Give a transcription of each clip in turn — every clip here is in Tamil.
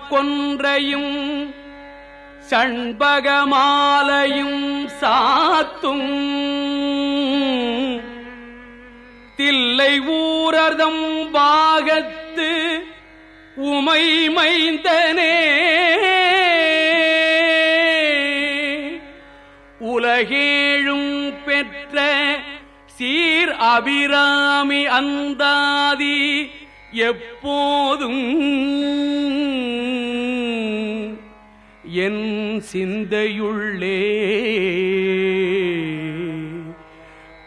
கொன்றையும் சண்பகமாலையும் சாத்தும் தில்லை ஊரர்தம் பாகத்து உமை மைந்தனே உலகேழும் பெற்ற சீர் அபிராமி அந்தாதி எப்போதும் என் சிந்தையுள்ளே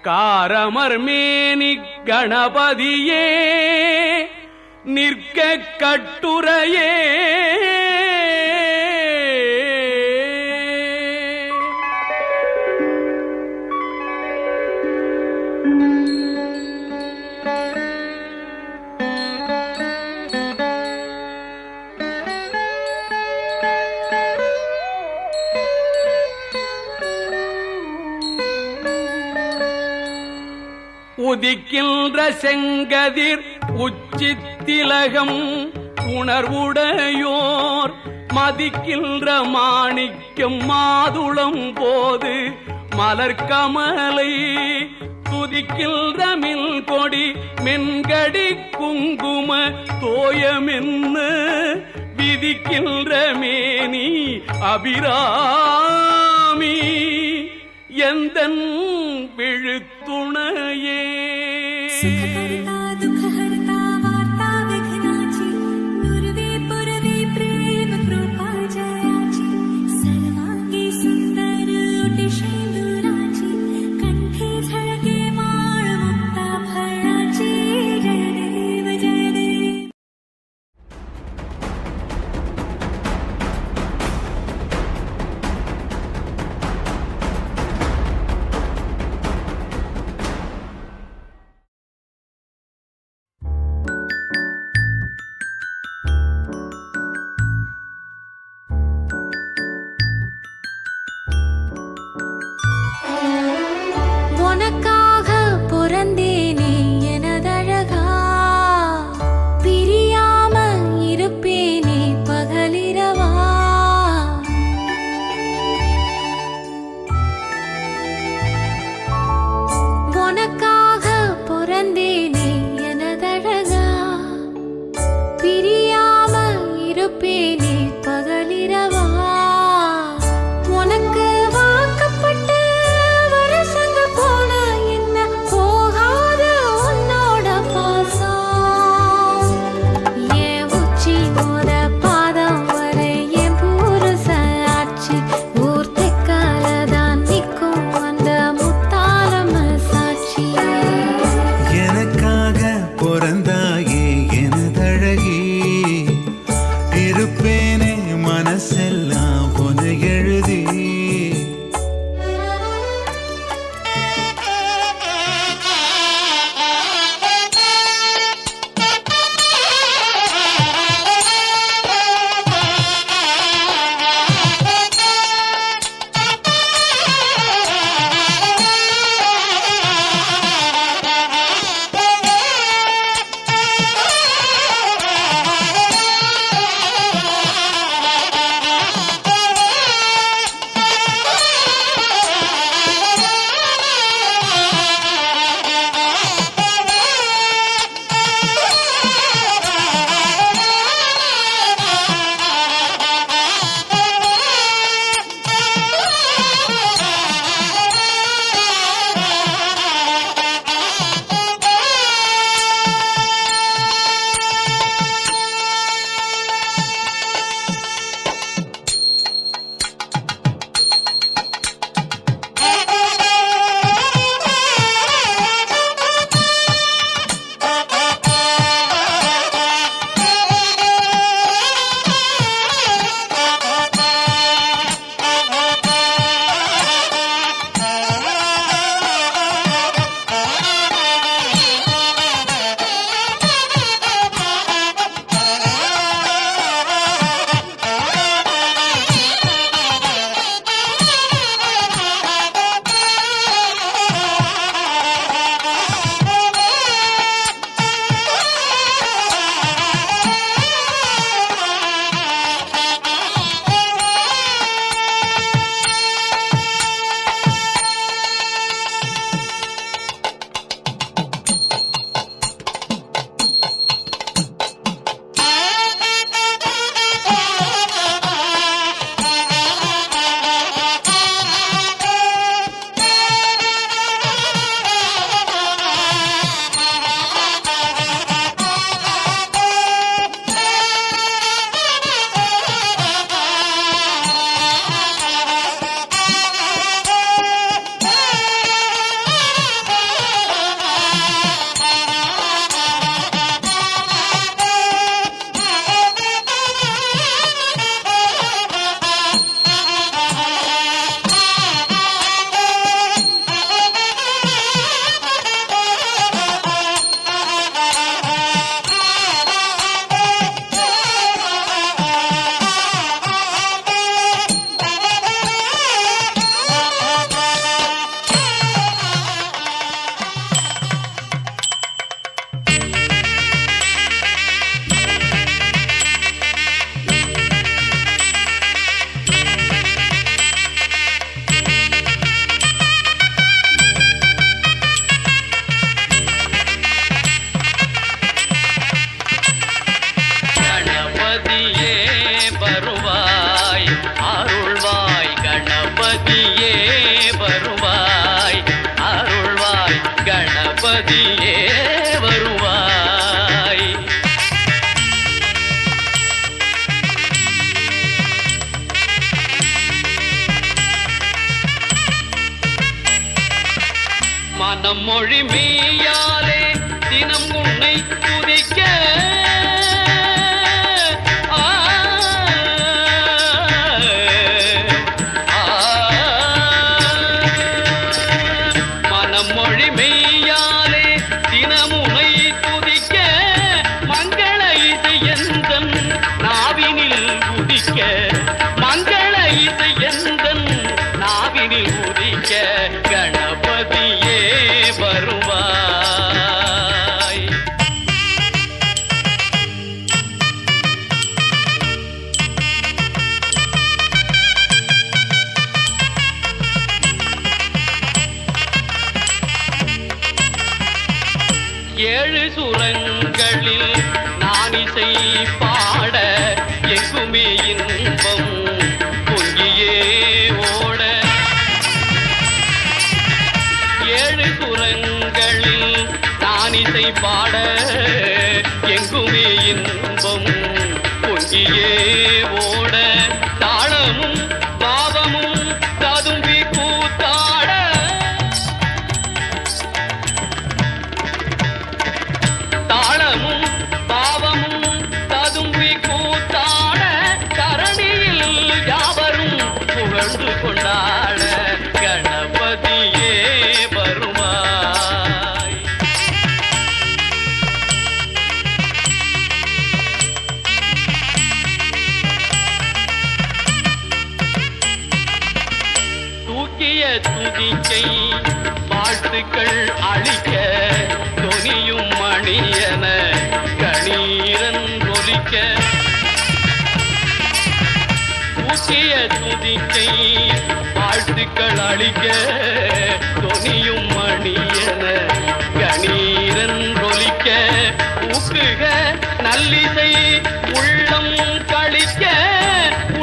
காரமர்மேனி கணபதியே நிற்க கட்டுரையே உதிக்கின்ற செங்கதிர் உச்சித்திலகம் உணர்வுடையோர் மதிக்கின்ற மாணிக்கம் மாதுளம் போது மலர்கமலை துதிக்கின்ற மில் கொடி மென்கடி குங்கும தோயமென்ன விதிக்கின்ற மேனி அபிராமி எந்தன் விழுத்துணையே உனக்கு வாக்கப்பட்ட வரசங்க போன என்ன போகாத கணபதியே வருவாய், அருள்வாய் கணபதியே வருவாய். மனம் மொழி மெய்யாலே தினம் உன்னை துதிக்க மொழி மெய்யாலே தினமுனை துதிக்க மங்கள இசை எந்தன் நாவினில் உதிக்க, மங்கள இசை எந்தன் நாவினில் உதிக்க கணபதியே வருவாய். ஏழு சுரங்களில் நான் இசை பாட எங்குமே இன்பம் பொங்கியே ஓட, ஏழு சுரங்களில் நான் இசை பாட எங்குமே இன்பம் பொங்கியே ஓட, தாளமும் பாவமும் ததும்பி கூத்தாட, தாளமும் பாவமும் ததும்பி கூத்தாட, தரணியில் யாவரும் புகழ்ந்து கொண்டாட கணபதியே வருவாய். தூக்கிய துதிக்கை வாழ்த்துக்கள் அளிக்க, தொனியும் மணியன கணீரன் ஒலிக்க, தூக்கிய துதிக்கை வாழ்த்துக்கள் அளிக்க, தொனியும் மணியன கணீரன் ஒலிக்க, ஊக்குக நல்லிசை உள்ளம் கழிக்க,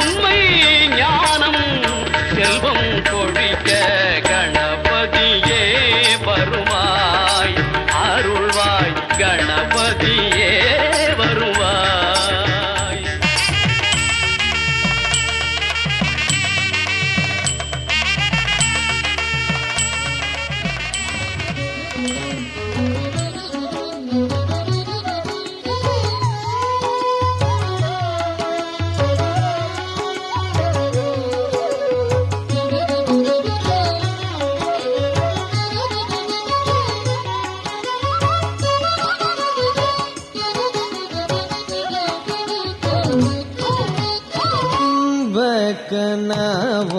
உண்மை ஞானம் செல்வம் கொழிக்க கணபதியே வருவாய், அருள்வாய் கணபதியே வருவாய்.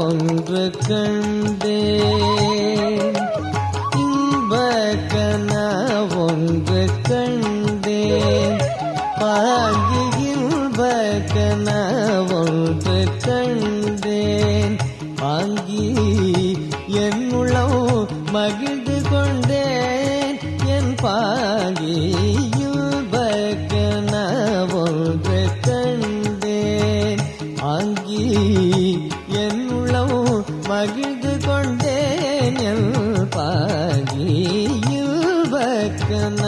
ஒன்று கண்டேன், இன்பக்கனா ஒன்று கண்டேன், பாங்கி இன்பக்கனா ஒன்று கண்டேன், பாங்கி என்னுள்ளம் மகிழ்ந்து கொண்டேன், என் பாங்கி இன்பக்கனா ஒன்று கண்டேன், ஆங்கி என்னுள்ளம் மகிழ்ந்து கொண்டேன், என் பாகியில் பக்கன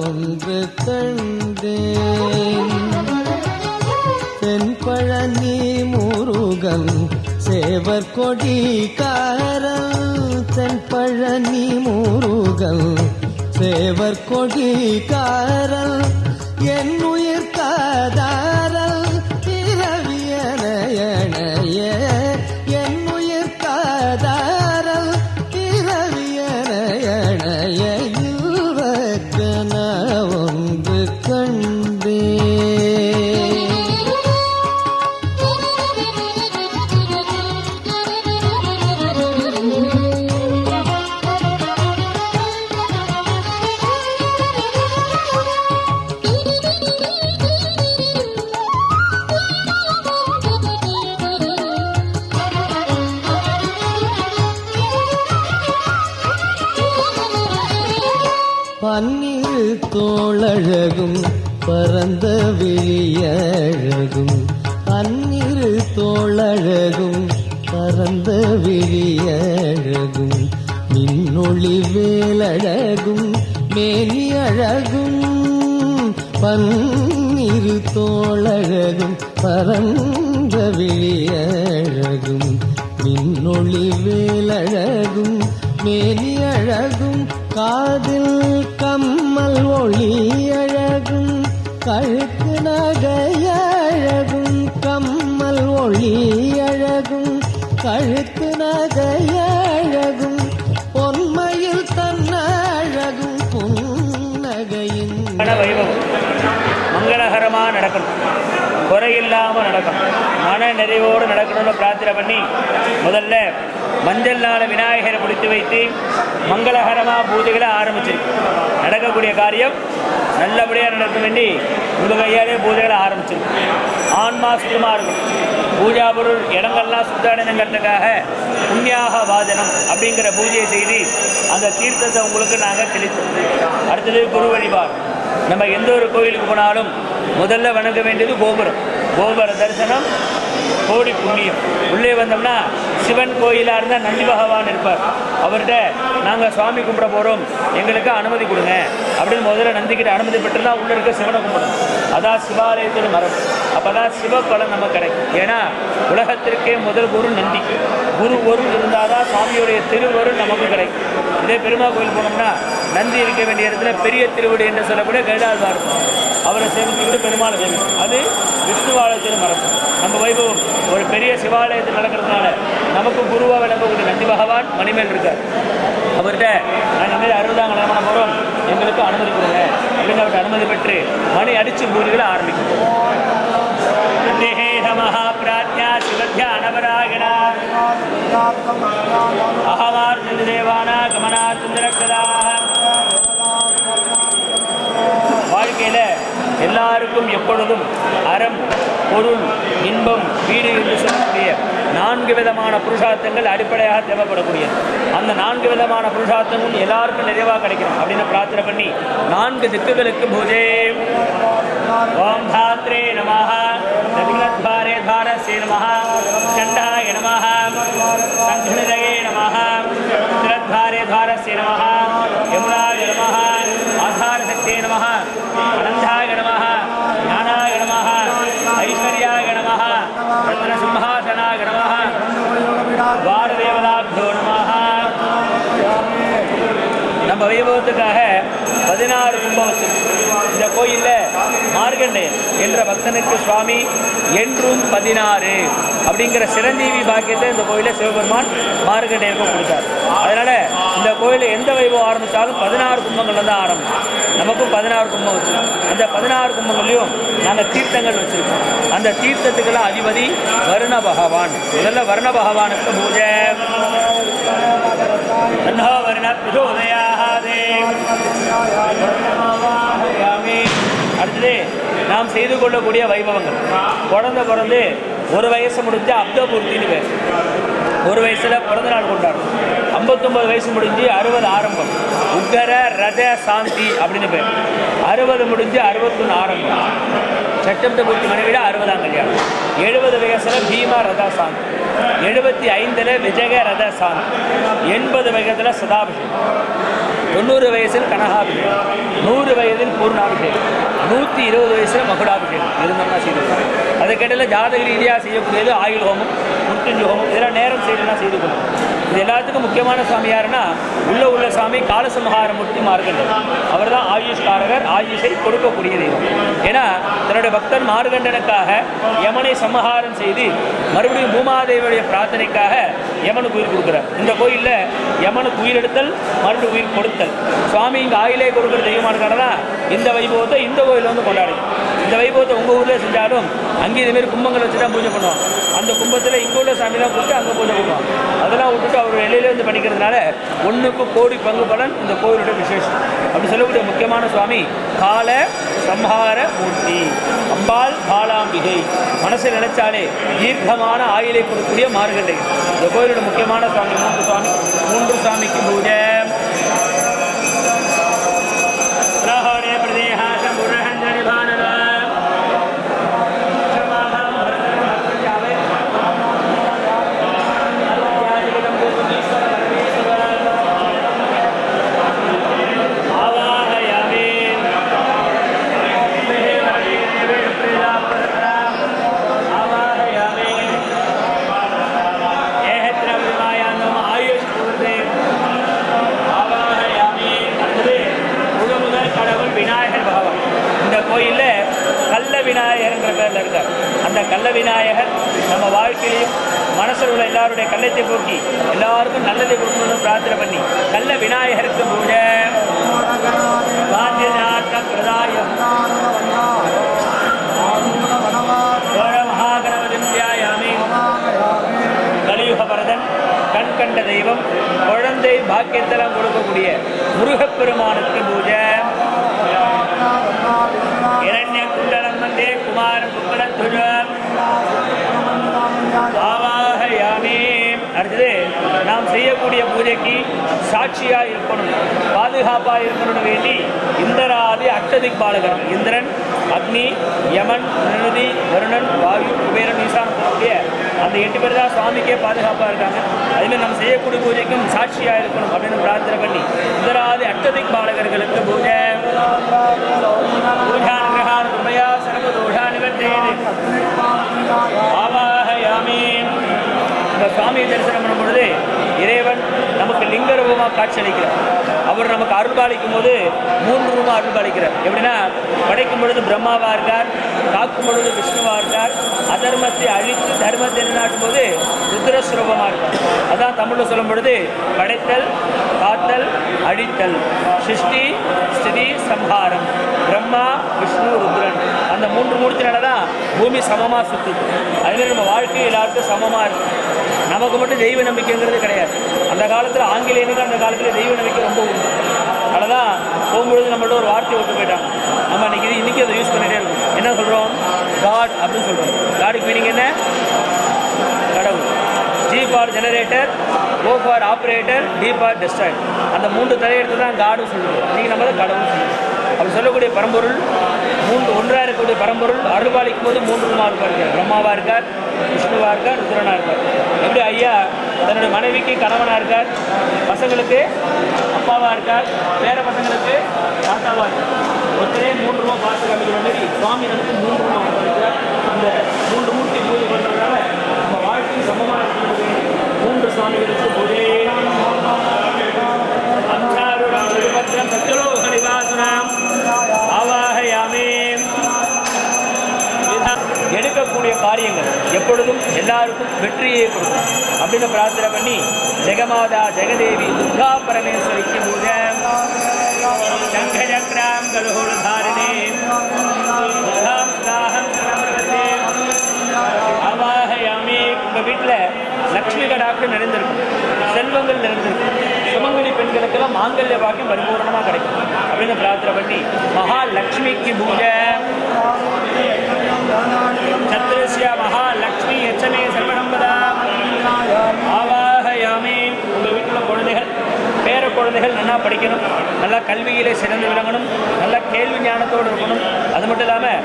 ஒன்று கண்டேன். தென்பழனி முருகன் சேவர் கொடிக்காரன், தென்பழனி முருகன் சேவர் கொடிக்காரன், என் உயிர் காதாரல் இரவியனைய, என் உயிர் காதாரல் இரவியனைய, இல்வக்கன ஒன்று கண்டேன். பன்னிரு தோளழகும் பரந்த விழியழகும், பன்னிரு தோளழகும் பரந்த விழியழகும் மின்னொளி வேலழகும் மேனி அழகும் பன்னிரு தோளழகும் பரந்த விழியழகும் மின்னொளி வேலழகும் மேனி அழகும் காதில் கம்மல் ஒளி அழகும் கழுத்து நகையழகும் கம்மல் ஒளி அழகும் கழுத்து நகையழகும் பொன்மையில் தன்னழகும் புன்னகையின் மங்களகரமா நடக்கணும், குறையில்லாம நடக்கணும், மன நிறைவோடு நடக்கணும்னு பிரார்த்தனை பண்ணி முதல்ல மஞ்சள் நாள விநாயகரை முடித்து வைத்து மங்களகரமா பூஜைகளை ஆரம்பிச்சிருக்கு. நடக்கக்கூடிய காரியம் நல்லபடியாக நடக்க வேண்டி உங்கள் கையாலே பூஜைகளை ஆரம்பிச்சிருக்கு. ஆன்மா சுத்தமாக இருக்கும். பூஜா பொருள் இடங்கள்லாம் சுத்தாடனங்கிறதுக்காக புண்ணியாக வாதனம் அப்படிங்கிற பூஜையை செய்து அந்த தீர்த்தத்தை உங்களுக்கு நாங்கள் தெளித்தோம். அடுத்தது குரு வழிபாடு. நம்ம எந்த ஒரு கோயிலுக்கு போனாலும் முதல்ல வணங்க வேண்டியது கோபுரம். கோபுர தரிசனம் கோடி புண்ணியம். உள்ளே வந்தோம்னா சிவன் கோயிலாக இருந்தால் நந்தி பகவான் இருப்பார். அவர்கிட்ட நாங்கள் சுவாமி கும்பிட போகிறோம், எங்களுக்கு அனுமதி கொடுங்க அப்படின்னு முதல்ல நந்திக்கிட்ட அனுமதி பெற்று தான் உள்ளே இருக்க சிவனை கும்பிடணும். அதான் சிவாலயத்தில் மரபு. அப்போ தான் சிவப்பலன் நமக்கு கிடைக்கும். ஏன்னா உலகத்திற்கே முதல் குரு நந்தி. குரு ஒரு இருந்தால் தான் சுவாமியுடைய திருவருள் நமக்கு கிடைக்கும். இதே பெருமா கோயில் போனோம்னா நந்தி இருக்க வேண்டிய இடத்துல பெரிய திருவடி என்று சொல்லக்கூடிய கைலாழ்வார் இருக்கும். அவரை சேமிச்சுக்கிட்டு பெருமாளை சேமிக்கும். அது விஷ்ணுவாலயத்தில் மரபு. நம்ம வைபவம் ஒரு பெரிய சிவாலயத்தில் நடக்கிறதுனால நமக்கு குருவாக விளங்கக்கூடிய நந்தி பகவான் மணிமேல் இருக்கார். அவர்கிட்ட நாங்கள் மாரி 60ஆம் கல்யாணம் போகிறோம், எங்களுக்கு அனுமதி கொடுங்க அப்படின்னு அவர்கிட்ட அனுமதி பெற்று மணி அடித்து பூஜைகளை ஆரம்பிக்கும். மகாபிராஜ்யா சிவத்யானவராகிணா அகமார்த்த தேவானா கமனார்த்தரக்கதா. வாழ்க்கையில் எல்லாருக்கும் எப்பொழுதும் அறம், பொருள், இன்பம், வீடு என்று சொல்லக்கூடிய 4 விதமான புருஷார்த்தங்கள் அடிப்படையாக தேவைப்படக்கூடியது. அந்த 4 விதமான புருஷார்த்தங்களும் எல்லாருக்கும் நிறைவாக கிடைக்கணும் அப்படின்னு பிரார்த்தனை பண்ணி 4 திக்குகளுக்கு பூஜை. ஓம் தாத்ரே நமஹ, தக்ஷத்வாரே தாரஸ்யே நமஹ, சண்டாய நமஹ, சங்கநிதயே நமஹ, திரத்வாரே தாரஸ்யே நமஹ, யமுனாய நமஹ, ஆதாரசக்தியே நமஹ, அனந்தாய நமஹ, ஞானாய நமஹ, ஐஸ்வர்யாய நமஹ, ரத்னசிம்ஹாசனாய நமஹ, துவாரதேவதாப்தோ நமஹ. நம்ம வைபவத்துக்காக 16 கும்பம் வச்சிருக்கோம். இந்த கோயிலில் மார்கண்டேயன் என்ற பக்தனுக்கு சுவாமி என்றும் 16 அப்படிங்கிற சிரஞ்சீவி பாக்கியத்தை இந்த கோயிலை சிவபெருமான் மார்கண்டேயனுக்கு கொடுத்தார். அதனால் இந்த கோயிலில் எந்த வைபவம் ஆரம்பித்தாலும் 16 கும்பங்கள்ல தான் ஆரம்பிக்கும். நமக்கும் 16 கும்பம் வச்சுருக்கோம். அந்த 16 கும்பங்கள்லையும் நாங்கள் தீர்த்தங்கள் வச்சுருக்கோம். அந்த தீர்த்தத்துக்கெல்லாம் அதிபதி வருண பகவான். முதல்ல வருண பகவானுக்கு பூஜை. அடுத்தது நாம் செய்து கொள்ளக்கூடிய வைபவங்கள். குழந்தை பிறந்து 1 வயசு முடிஞ்சு அப்தபூர்த்தின்னு பேர். 1 வயசில் பிறந்த நாள் கொண்டாடும். 59 வயசு முடிஞ்சு 60 ஆரம்பம். உக்கர ரத சாந்தி அப்படின்னு பேர். 60 முடிஞ்சு 61 ஆரம்பம். சட்டப்தபூர்த்தி மனைவிட 60ஆம் கல்யாணம். 70 வயசில் பீமா ரத சாந்தி. 75 விஜய ரத சாந்தி. 80 வயதில் சதாபிஷேகம். 90 வயசில் கனகாபிஷேகம். 100 வயதில் பூர்ணாபிஷேகம். 120 வயசில் மகுடாபிஷேகம் இருந்தோம்னா செய்து. அதுக்கிடையில் ஜாதக ரீதியாக செய்யக்கூடியது ஆயுள் ஹோமம், முருத்துஞ்சு ஹோமம். இதெல்லாம் நேரம் செய்யலாம் செய்து கொள்ளும். இது எல்லாத்துக்கும் முக்கியமான சுவாமி யாருன்னா உள்ள சுவாமி காலசம்ஹாரமூர்த்தி மார்கண்டன். அவர் தான் ஆயுஷ்காரகர், ஆயுஷை கொடுக்கக்கூடிய தெய்வம். ஏன்னா தன்னுடைய பக்தன் மார்கண்டனுக்காக யமனை சம்ஹாரம் செய்து மறுபடியும் பூமாதேவியுடைய பிரார்த்தனைக்காக யமனுக்கு உயிர் கொடுக்குறார். இந்த கோயிலில் யமனுக்கு உயிர் எடுத்தல், மறுபடியும் உயிர் கொடுத்தல். சுவாமி இங்கே ஆயிலே கொடுக்குற தெய்வமானதுனால இந்த வைபவத்தை இந்த கோயிலில் வந்து கொண்டாடுது. இந்த வைபவத்தை உங்கள் ஊரில் செஞ்சாலும் அங்கே இதுமாரி கும்பங்கள் வச்சு தான் பூஜை பண்ணுவாங்க. அந்த கும்பத்தில் இங்கே உள்ள சாமிலாம் கூப்பிட்டு அங்கே பூஜை பண்ணுவாங்க. அதெல்லாம் விட்டுட்டு அவர் வெளியில வந்து படிக்கிறதுனால 1க்கு கோடி பங்கு பலன் இந்த கோயிலுடைய விசேஷம். அப்படி சொல்லக்கூடிய முக்கியமான சுவாமி கால சம்ஹார மூர்த்தி அம்பாள் பாலாம்பிகை. மனசில் நினைச்சாலே தீர்க்கமான ஆயிலை கொடுக்கக்கூடிய மார்கண்டேயன். இந்த கோயிலோட முக்கியமான சுவாமி 3 சுவாமி. 3 சுவாமிக்கு பூஜை. விநாயகர் நம்ம வாழ்க்கையிலையும் மனசில் உள்ள எல்லாருடைய கள்ளத்தை போக்கி எல்லாருக்கும் நல்லதை கொடுக்கணும்னு பிரார்த்தனை பண்ணி நல்ல விநாயகருக்கு பூஜை. பிரதாயம் மகாகணபதிம் தியாயாமி. கலியுக வரதன், கண் கண்ட தெய்வம், குழந்தை பாக்கியத்தெல்லாம் கொடுக்கக்கூடிய முருகப்பெருமானுக்கு பூஜை. இரண்ய குண்டலம் வந்தே குமாரன் குப்பலத்துஜம் ஆவாஹயாமி. அடுத்தது நாம் செய்யக்கூடிய பூஜைக்கு சாட்சியாக இருக்கணும், பாதுகாப்பாக இருக்கணும்னு வேண்டி இந்திராதி அஷ்டதிக் பாலகர், இந்திரன், அக்னி, யமன், நிருதி, வருணன், வாயு, குபேரன், ஈசான் சொல்லக்கூடிய அந்த 8 பேர் தான் சுவாமிக்கே பாதுகாப்பாக இருக்காங்க. அதுமாதிரி நம்ம செய்யக்கூடிய பூஜைக்கும் சாட்சியாக இருக்கணும் அப்படின்னு பிரார்த்தனை பண்ணி இந்திராதி அஷ்டதிக் பாலகர்களுக்கு பூஜை. பூஜானுகிரகான உபயா சர்வதோஷா நிவர்த்தேது ஆவாஹயாமி. நம்ம சுவாமியை தரிசனம் பண்ணும் பொழுது இறைவன் நமக்கு லிங்க ரூபமாக காட்சியளிக்கிறார். அவர் நமக்கு அருள்பாலிக்கும் போது 3 ரூபமாக அருள்பாலிக்கிறார். எப்படின்னா, படைக்கும் பொழுது பிரம்மாவாக இருக்கார், காக்கும் பொழுது விஷ்ணுவாக இருக்கார், அதர்மத்தை அழித்து தர்மத்தை நிலைநாட்டும் போது ருத்ரஸ்வரூபமாக இருக்கார். அதான் தமிழில் சொல்லும் பொழுது படைத்தல், காத்தல், அழித்தல், சிருஷ்டி, ஸ்திதி, சம்ஹாரம், பிரம்மா, விஷ்ணு, ருத்ரன். அந்த 3 மூர்த்தினால தான் பூமி சமமாக சுற்றுது. அதுமாதிரி நம்ம வாழ்க்கை எல்லாருக்கும் சமமாக இருக்குது. நமக்கு மட்டும் தெய்வ நம்பிக்கைங்கிறது கிடையாது. அந்த காலத்தில் ஆங்கிலேயனுக்கு அந்த காலத்தில் தெய்வ நம்பிக்கை ரொம்ப உண்டு. அதனால தான் போகும்பொழுது நம்மள்ட்ட ஒரு வார்த்தை விட்டு போயிட்டாங்க. நம்ம இன்றைக்கி அதை யூஸ் பண்ணிகிட்டே இருக்கோம். என்ன சொல்கிறோம்? காட் அப்படின்னு சொல்கிறோம். காடுக்கு மீனிங் என்ன? கடவுள். G for generator, O for operator, D for destroyer. அந்த 3 தலையெடுத்து தான் காடுன்னு சொல்லுவோம். இன்றைக்கி நம்ம தான் கடவுள் சொல்லுவோம். அப்படி சொல்லக்கூடிய பரம்பொருள் ஒன்றாக இருக்கக்கூடிய பரம்பொருள் அருள்பாலிக்கும் போது 3 ரூபமாக இருக்கார். பிரம்மாவாக இருக்கார், விஷ்ணுவாக இருக்கார், ருத்ரனாக இருக்கார். எப்படி ஐயா தன்னுடைய மனைவிக்கு கணவனாக இருக்கார், பசங்களுக்கு அப்பாவாக இருக்கார், பேர பசங்களுக்கு தாத்தாவாக இருக்கார். ஒருத்தரே 3 ரூபா பார்த்து காமிக்கிற மாதிரி சுவாமி நமக்கு 3 ரூபா இருக்கார். அந்த 3 மூர்த்தி பூஜை பண்ணுறதுனால நம்ம வாழ்க்கை சமமாக இருக்கிறது. 3 சுவாமிகளுக்கு பூஜை. ஆவாஹயாமி. எடுக்கக்கூடிய காரியங்கள் எப்பொழுதும் எல்லாருக்கும் வெற்றியை கொடுக்கும் அப்படின்னு பிரார்த்தனை பண்ணி ஜெகமாதா ஜெகதேவி துர்கா பரமேஸ்வரிக்கு பூஜை. சங்கஜக்ராம் கலுஹோதாரிணே ஆவாஹயாமி. உங்கள் வீட்டில் லக்ஷ்மி கடாட்சம் நிறைந்திருக்கும், செல்வங்கள் நிறைந்திருக்கும், சுமங்கலி பெண்களுக்கெல்லாம் மாங்கல்ய பாக்கியம் பரிபூர்ணமாக கிடைக்கும் அப்படின்னு பிரார்த்தனை பண்ணி மகாலட்சுமிக்கு பூஜை. சத்ரஸ்ய மகாலட்சுமி எச்சமே சர்வநம்பதா ஆவாஹயாமி. உங்கள் வீட்டில் குழந்தைகள், பேர குழந்தைகள் நல்லா படிக்கணும், நல்லா கல்வியிலே சிறந்து விளங்கணும், நல்லா கேள்வி ஞானத்தோடு இருக்கணும். அது மட்டும் இல்லாமல்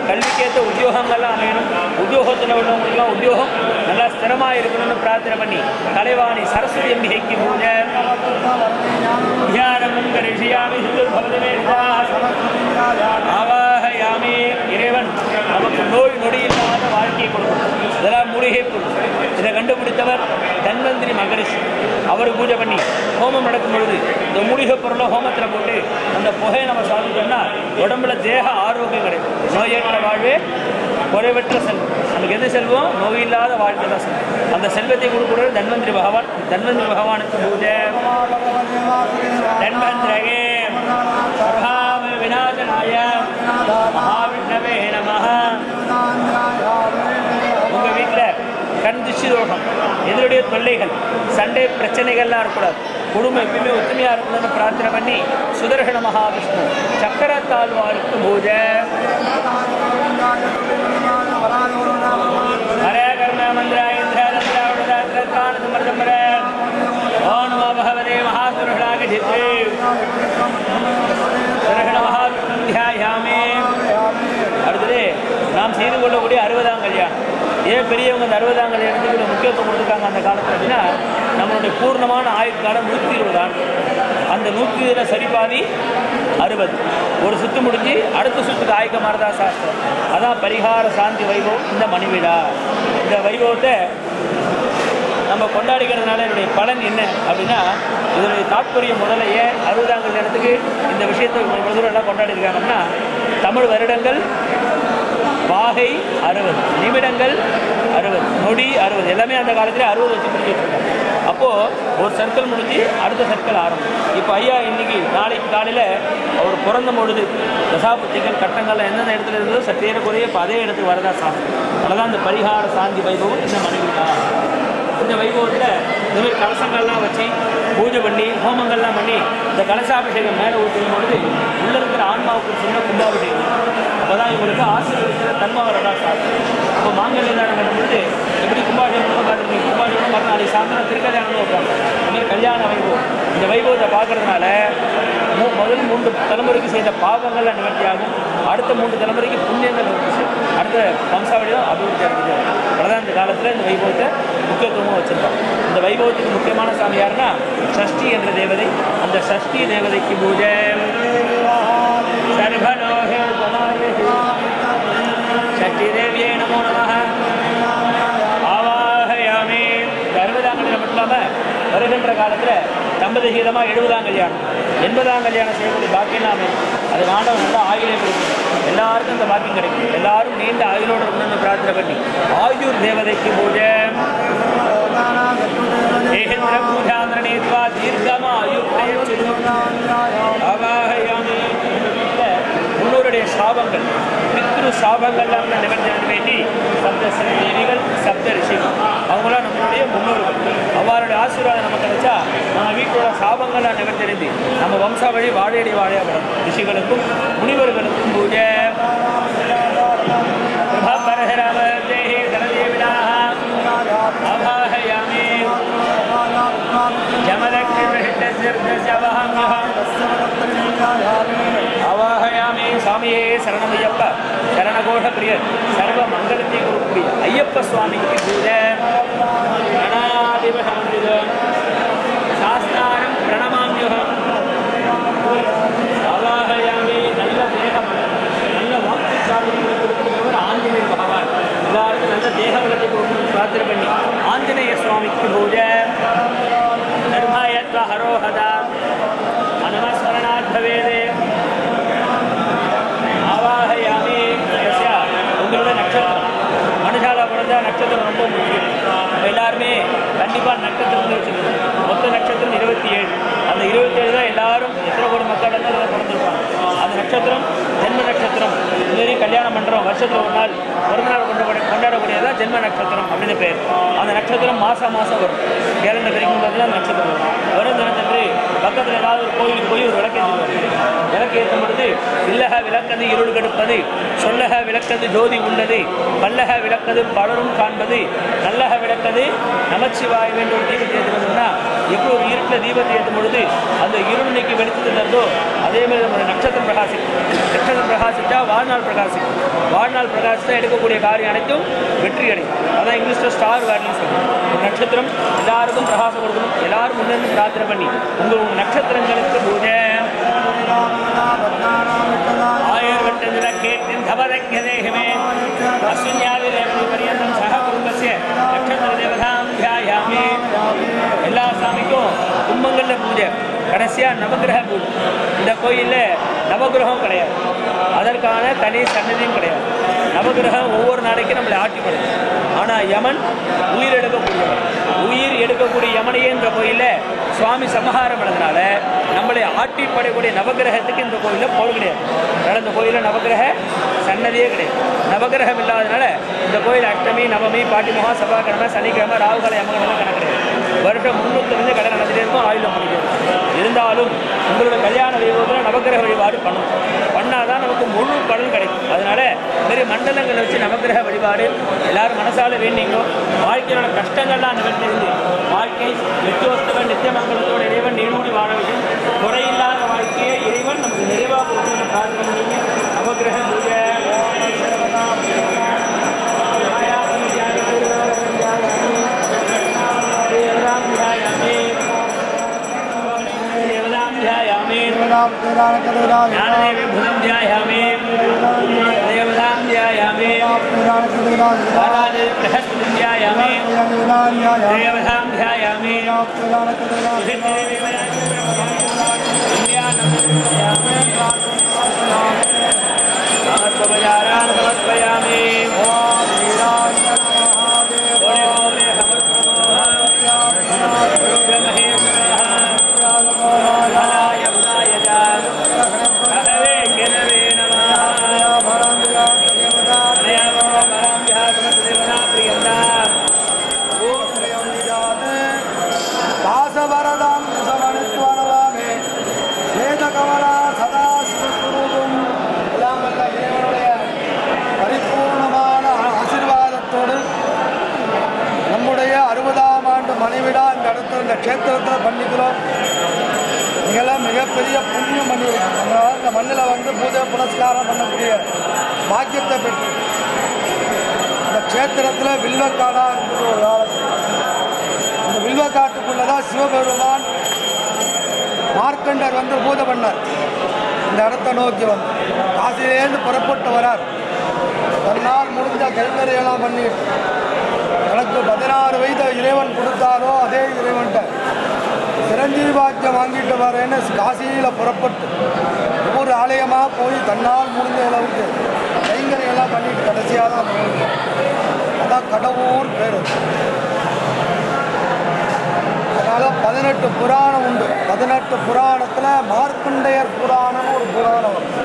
கல்விக்கேற்ற உத்தியோகங்கள்லாம் அமையணும். உத்தியோகத்தில் உள்ளவங்களுக்குலாம் உத்தியோகம் நல்லா ஸ்திரமாக இருக்கணும்னு பிரார்த்தனை பண்ணி கலைவாணி சரஸ்வதி அம்பிகைக்கு பூஜை. ஆவாஹயாமி. இறைவன் நமக்கு நோய் நொடி இல்லாத வாழ்க்கையை கொடுக்கணும். இதெல்லாம் மூலிகை பொருள். இதை கண்டுபிடித்தவர் தன்வந்திரி மகரிஷி. அவர் பூஜை பண்ணி ஹோமம் நடக்கும் பொழுது இந்த மூலிகை பொருளை ஹோமத்தில் போட்டு அந்த புகையை நம்ம சாப்பிட்டோம்னா உடம்புல தேக ஆரோக்கியம் கிடைக்கும். நோயற்ற வாழ்வே குறைவற்ற செல்வம். நமக்கு எது செல்வம்? நோயில்லாத வாழ்க்கை தான் செல்வம். அந்த செல்வத்தை கொடுக்கிறது தன்வந்திரி பகவான். தன்வந்திரி பகவானுக்கு பூஜை. தன்வந்திரகே விநாசனாய மகாவிஷ்ணவே நமஹ. உங்கள் வீட்டில் கண் திஷ்டி தோஷம், எதிருடைய தொல்லைகள், சண்டை பிரச்சனைகள்லாம் இருக்கக்கூடாது. குடும்பம் எப்பயுமே ஒத்துமையாக இருக்கணும்னு பிரார்த்தனை பண்ணி சுதர்சன மகாவிஷ்ணு சக்கரத்தாழ்வாருக்கு பூஜை. ஹரே கர்ம மந்திராய ஓம் நமோ பகவதே மகாசுரஹாக ஜித்ரே சுதர்சன மகாவிஷ்ணு தியாயாமே. அடுத்தது நாம் செய்து கொள்ளக்கூடிய 60ஆம் கல்யாணம். ஏன் பெரியவங்க அந்த 60ஆம் கல்யாணத்துக்கு முக்கியத்துவம் கொடுத்துருக்காங்க அந்த காலத்தில் அப்படின்னா, நம்மளுடைய பூர்ணமான ஆயுட்காலம் 120 ஆண்டு. அந்த 120 சரிபாதி 60. ஒரு சுற்று முடிஞ்சு அடுத்த சுற்றுக்கு ஆயுக்க மாறதா சாஸ்திரம். அதான் பரிகார சாந்தி வைபவம் இந்த மணிவிழா. இந்த வைபவத்தை நம்ம கொண்டாடிக்கிறதுனால என்னுடைய பலன் என்ன அப்படின்னா, இதனுடைய தாற்பயம் முதல்ல ஏன் 60ஆம் கல்யாணத்துக்கு இந்த விஷயத்தை இவ்வளவு தூரம் எல்லாம் கொண்டாடி இருக்காங்கன்னா, தமிழ் வருடங்கள் வாகை 60, நிமிடங்கள் 60, நொடி 60, எல்லாமே அந்த காலத்தில் 60 வச்சு பிடிச்சிட்டு இருக்காங்க. அப்போது ஒரு சர்க்கிள் முடிஞ்சு அடுத்த சர்க்கிள் ஆரம்பம். இப்போ ஐயா இன்னைக்கு நாளைக்கு காலையில் அவர் பிறந்த பொழுது தசாபுத்திகள் கட்டங்கள் எந்தெந்த இடத்துல இருந்ததோ சற்றேற குறைய இப்போ அதே இடத்துக்கு வரதா சாமி. அதனால் இந்த பரிகார சாந்தி வைபவம் இந்த மனைவி தான். இந்த வைபவத்தில் இந்த மாதிரி கலசங்கள்லாம் வச்சு பூஜை பண்ணி ஹோமங்கள்லாம் பண்ணி இந்த கலசாபிஷேகம் மேலே ஊற்றும் பொழுது உள்ளே இருக்கிற ஆன்மாவுக்கு சின்ன கும்பாபிஷேகம். அப்போ தான் இவங்களுக்கு ஆசீர்வதிக்கிற தன்மை வரதான் சாப்பிடும். இப்போ மாங்கல்ய தானம் பண்ணும்பொழுது எப்படி கும்பாபிஷேகம் பார்த்துருக்கீங்க, கும்பாபிஷேகம் பார்த்து நாளைக்கு சாயந்தரம் திருக்கல்யாணம் வைப்பாங்க. இதுமாதிரி கல்யாண வைபவம். இந்த வைபவத்தை பார்க்கறதுனால முதல் 3 தலைமுறைக்கு செய்த பாவங்கள்லாம் நிவர்த்தி ஆகும். அடுத்த 3 தலைமுறைக்கு புண்ணியங்கள் நிவர்த்தி, அடுத்த வம்சாவளியும் அபிவிருத்தி அடைஞ்சது. அதான் இந்த காலத்தில் இந்த வைபவத்தை முக்கியத்துவமாக வச்சுருப்பாங்க. இந்த வைபவத்துக்கு முக்கியமான சாமி யாருன்னா சஷ்டி என்ற தேவதை. அந்த சஷ்டி தேவதைக்கு பூஜை சஷ்டி தேவியே நமோ நமः ஆவாஹயாமி. 60ஆம் கல்யாணம் மட்டும் இல்லாமல் வருகின்ற காலத்தில் தம்பதிகீதமாக 70ஆம் கல்யாணம் 80ஆம் கல்யாணம் செய்யக்கூடிய பாக்கியம் நாம அது ஆண்டவன் நல்லா ஆயுளே கொடுக்கும். எல்லாருக்கும் இந்த பாக்கியம் கிடைக்கும். எல்லாரும் நீண்ட ஆயுளோடு இருக்கணும்னு பிரார்த்தனை பண்ணி ஆயுர் தேவதைக்கு பூஜை ஏகேந்திர பூஜாந்திரணித்வா தீர்க்கமா ஆவாஹயாமி. முன்னோருடைய சாபங்கள் பித்ரு சாபங்கள்லாம் நிவர்த்தி வேண்டி சப்த தேவிகள் சப்த ரிஷிகள் அவங்களாம் நம்மளுடைய முன்னோர்கள். அவருடைய ஆசீர்வாதம் நமக்கு கிடைச்சா நம்ம வீட்டோட சாபங்கள்லாம் நிவர்த்தி நம்ம வம்சாவழி வாழையடி வாழையாபடும். ரிஷிகளுக்கும் முனிவர்களுக்கும் பூஜை ஆவாஹயாமி. சாமியே சரணமையப்ப சரணகோஷ பிரியர் சர்வ மங்களத்தை கொடுக்கக்கூடிய ஐயப்ப சுவாமிக்கு பூஜை பிரணாதிபசமந்திரம் சாஸ்தாரம் பிரணமாமியுகம். ஆவாஹயாமி. நல்ல தேகம் நல்ல வாக்கு சாதனை கொடுக்கக்கூடியவர் ஆஞ்சநேய பகவான். எல்லாருக்கும் நல்ல தேக வளத்தை கொடுக்கணும் பிரார்த்தனை பண்ணி ஆஞ்சநேய சுவாமிக்கு பூஜை நிர்மாயத்வ ஹரோஹதா அனுமஸ்மரணாத்பவேதே. ஆவாஹயாமி. உங்களோட நட்சத்திரம் மனுஷாலா பிறந்த நட்சத்திரம் ரொம்ப முக்கியம். எல்லாருமே கண்டிப்பாக நட்சத்திரத்தில் வச்சுக்கணும். மொத்த நட்சத்திரம் 27. அந்த 27 தான் எல்லாரும் எத்தனை கோடி மக்கள் இருந்தாலும் பிறந்திருப்பாங்க. அந்த நட்சத்திரம் ஜென்ம நட்சத்திரம். இதுமாரி கல்யாணம் பண்ணுறோம் வருஷத்தில் ஒரு நாள் பிறந்தநாள் கொண்டாடக்கூடியதான் ஜென்ம நட்சத்திரம் அப்படின்னு பேர். அந்த நட்சத்திரம் மாதம் வரும். கேலண்டர் வரைக்கும் பார்த்தீங்கன்னா அந்த நட்சத்திரம் வரும் தினத்தன்று பக்கத்தில் ஏதாவது ஒரு கோயிலுக்கு போய் ஒரு விளக்கேற்றும் பொழுது இல்லக விளக்கது இருள் கெடுப்பது, சொல்லக விளக்கது ஜோதி உள்ளது, பல்லக விளக்கது பலரும் காண்பது, நல்லக விளக்கது நமச்சிவாய வேண்டும். ஒரு தீபத்தை ஏற்றுவதுன்னா எப்படி ஒரு இருட்டில் தீபத்தை ஏற்றும் பொழுது அந்த இருள் நீக்கி வெளிச்சத்து தந்தோ அதேமாதிரி நம்ம நட்சத்திரம் பிரகாசிக்கும். நட்சத்திரம் பிரகாசித்தா வாழ்நாள் பிரகாசிக்கும். வாழ்நாள் பிரகாசித்தா எடுக்கக்கூடிய காரியம் அனைத்தும் வெற்றி அடையும். அதான் இங்கிலீஷில் ஸ்டார் வேர்ட்னு சொல்லுவோம். ஒரு நட்சத்திரம் எல்லாருக்கும் பிரகாசம் கொடுக்கணும். எல்லாரும் முன்னேறி பிரார்த்தனை பண்ணி உங்கள் நட்சத்திரங்களுக்கு பூஜை ஆயுர்வட்டந்திர கேட்டின் தபதக்கியதேகமே அஸ்வின்யாதிரேவதி பரியந்தம் சக குடும்பஸ்ய நட்சத்திர தேவதாம் தியாயாமி. எல்லா சாமிக்கும் கும்பங்களில் பூஜை கடைசியாக நவகிரக பூஜை. இந்த கோயிலில் நவகிரகம் கிடையாது, அதற்கான தனி சன்னதியும் கிடையாது. நவகிரகம் ஒவ்வொரு நாளைக்கும் நம்மளை ஆட்டிப்படுது. ஆனால் யமன் உயிர் எடுக்கக்கூடியவர். உயிர் எடுக்கக்கூடிய யமனையே இந்த கோயிலில் சுவாமி சமஹாரம் பண்ணதுனால நம்மளை ஆட்டிப்படக்கூடிய நவகிரகத்துக்கு இந்த கோயிலில் போல் கிடையாது. அதனால் இந்த கோயிலில் நவகிரக சன்னதியே கிடையாது. நவகிரகம் இல்லாததுனால இந்த கோயில் அஷ்டமி நவமி பாட்டிமுகம் செவ்வாய்க்கிழமை சனிக்கிழமை ராகுகால யமகமெல்லாம் கணக்கு கிடையாது. வருஷம் 305 கடை நடந்துகிட்டே இருக்கும். ஆயுதம் முடிக்கிறது. இருந்தாலும் உங்களோட கல்யாண வைபவத்தில் நவகிரக வழிபாடு பண்ணால் தான் நமக்கு முழு பலன் கிடைக்கும். அதனால இதுமாரி மண்டலங்களை வச்சு நவகிரக வழிபாடு எல்லாரும் மனசால வேண்டிங்கோ. வாழ்க்கையோட கஷ்டங்கள்லாம் நிவர்த்தி வாழ்க்கை நித்தியோஸ்தவன் நித்தியமங்கலத்தோட இறைவன் நீடூடி வாழ வேண்டும். குறையில்லாத வாழ்க்கையை இறைவன் நமக்கு நிறைவாக கொடுத்து பிரார்த்தனை நவகிரக பூஜை ज्ञानदेवी भुजं ध्यायामि देवतां ध्यायामि बृहस्पतिं ध्यायामि देवतां ध्यायामि समर्पयामि समर्पयामि தாசவரதாம் சமணித்வனவாமே வேதகமலா சதா சிவஸ்வரூபம் எல்லாம் வல்ல இறைவனுடைய பரிபூர்ணமான ஆசீர்வாதத்தோடு நம்முடைய 60ஆம் ஆண்டு மனைவிடா இந்த இடத்துல இந்த க்ஷேத்திரத்தில் பண்ணிக்கிறோம். நீங்களாம் மிகப்பெரிய புண்ணியம் பண்ணியிருக்கோம். நம்மளால் இந்த மண்ணில் வந்து பூஜை புனஸ்காரம் பண்ணக்கூடிய பாக்கியத்தை பெற்று இந்த க்ஷேத்திரத்தில் வில்வக்காடாக இருந்தது ஒரு காலத்தில். இந்த வில்வக்காட்டுக்குள்ளதான் சிவபெருமான் மார்க்கண்டர் வந்து பூஜை பண்ணார். இந்த இடத்தை நோக்கி வந்து காசிலேருந்து புறப்பட்டு வரார். தன்னால் முடிஞ்ச கைங்கரையெல்லாம் பண்ணிட்டு எனக்கு 16 வயது இறைவன் கொடுத்தாரோ அதே இறைவன்கிட்ட சிரஞ்சீவி பாக்கியம் வாங்கிட்டு வரேன்னு காசியில் புறப்பட்டு ஒவ்வொரு ஆலயமாக போய் தன்னால் முடிஞ்ச அளவுக்கு கைங்கரையெல்லாம் பண்ணிட்டு கடைசியாக தான் போயிருக்கோம். அதான் கடவுர் பேர். அதனால் 18 புராணம் உண்டு. 18 புராணத்தில் மார்க்கண்டேயர் புராணம் ஒரு புராணம் வரும்.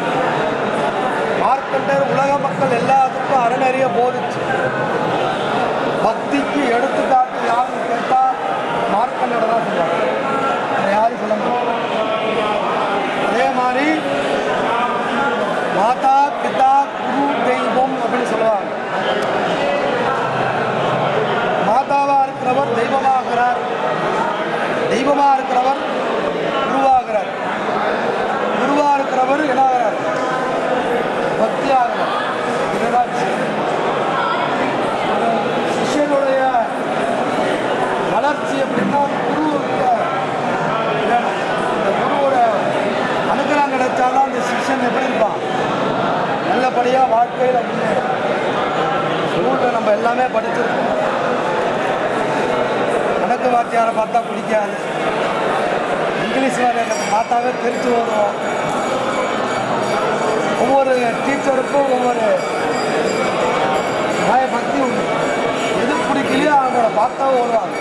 மார்க்கண்டேயர் உலக மக்கள் எல்லாத்துக்கும் அறநெறிய போதிச்சு. பக்திக்கு எடுத்துக்காட்டு யாருன்னு கேட்டால் மார்க்கண்டேயர் தான் சொல்லுவாங்க. யாரும் சொல்ல முடியாது. அதே மாதிரி மாதா பிதா குரு தெய்வம் அப்படின்னு சொல்லுவாங்க. மாதாவாக இருக்கிறவர் தெய்வமாகிறார், தெய்வமாக இருக்கிறவர் குருவாகிறார், குருவாக இருக்கிறவர் என்ன ஆகிறார்? பக்தி ஆகிறார். இதுதான் சிஷ்யனுடைய வளர்ச்சி எப்படின்னா குருவுக்கு வேணும். இந்த குருவோட அனுகிரகம் கிடைச்சாலும் அந்த சிஷ்யன் எப்படி இருப்பான்? நல்லபடியாக வாழ்க்கையில் முன்னேறும். ஸ்கூலில் நம்ம எல்லாமே படிச்சிருக்கோம். கணக்கு வாத்தியாரை பார்த்தா பிடிக்காது, இங்கிலீஷ் வாத்தியாரை பார்த்தாவே தெரிஞ்சு வருவோம். ஒவ்வொரு டீச்சருக்கும் ஒவ்வொரு பக்தி உண்டு. எது பிடிக்கலையோ அவங்கள பார்த்தாவே வருவாங்க.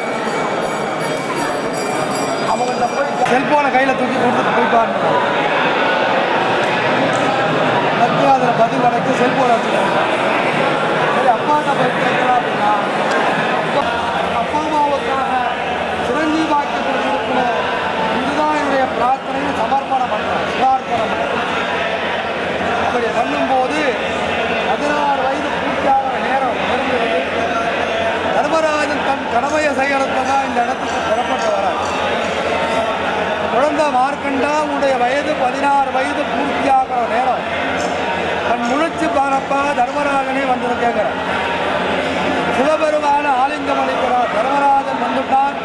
அவங்கள்ட்ட போய் செல்ஃபோனை கையில் தூக்கி கொடுத்துட்டு போய்ப்பாங்க. மத்திய அதில் பதில் வரைக்கு செல்ஃபோனை வச்சுருக்காங்க. சரி அப்பாட்ட போய் கேட்கலாம் அப்படின்னா அப்பா அம்மாவுக்காக சிரஞ்சீவி வாக்கியத்தை கொடுக்கணும். இதுதான் என்னுடைய பிரார்த்தனையை சமர்ப்பணம் பண்ணுறேன், சிவார்ப்பணம் பண்ணுறேன். அப்படி பண்ணும்போது 16 வயது பூர்த்தியாகிற நேரம் நெருங்குவது. தர்மராஜன் தன் கடமையை செய்யறதுக்கு தான் இந்த இடத்துக்கு புறப்பட்டு வரார். குழந்தை மார்க்கண்டா உடைய வயது 16 வயது பூர்த்தியாகிற நேரம் தன் முழிச்சு பாரப்பா தர்மராஜனே வந்து கேட்கிறார். சிவபெருமான ஆலிங்கம் அளிக்கிறார். தர்மராஜன் வந்துட்டான்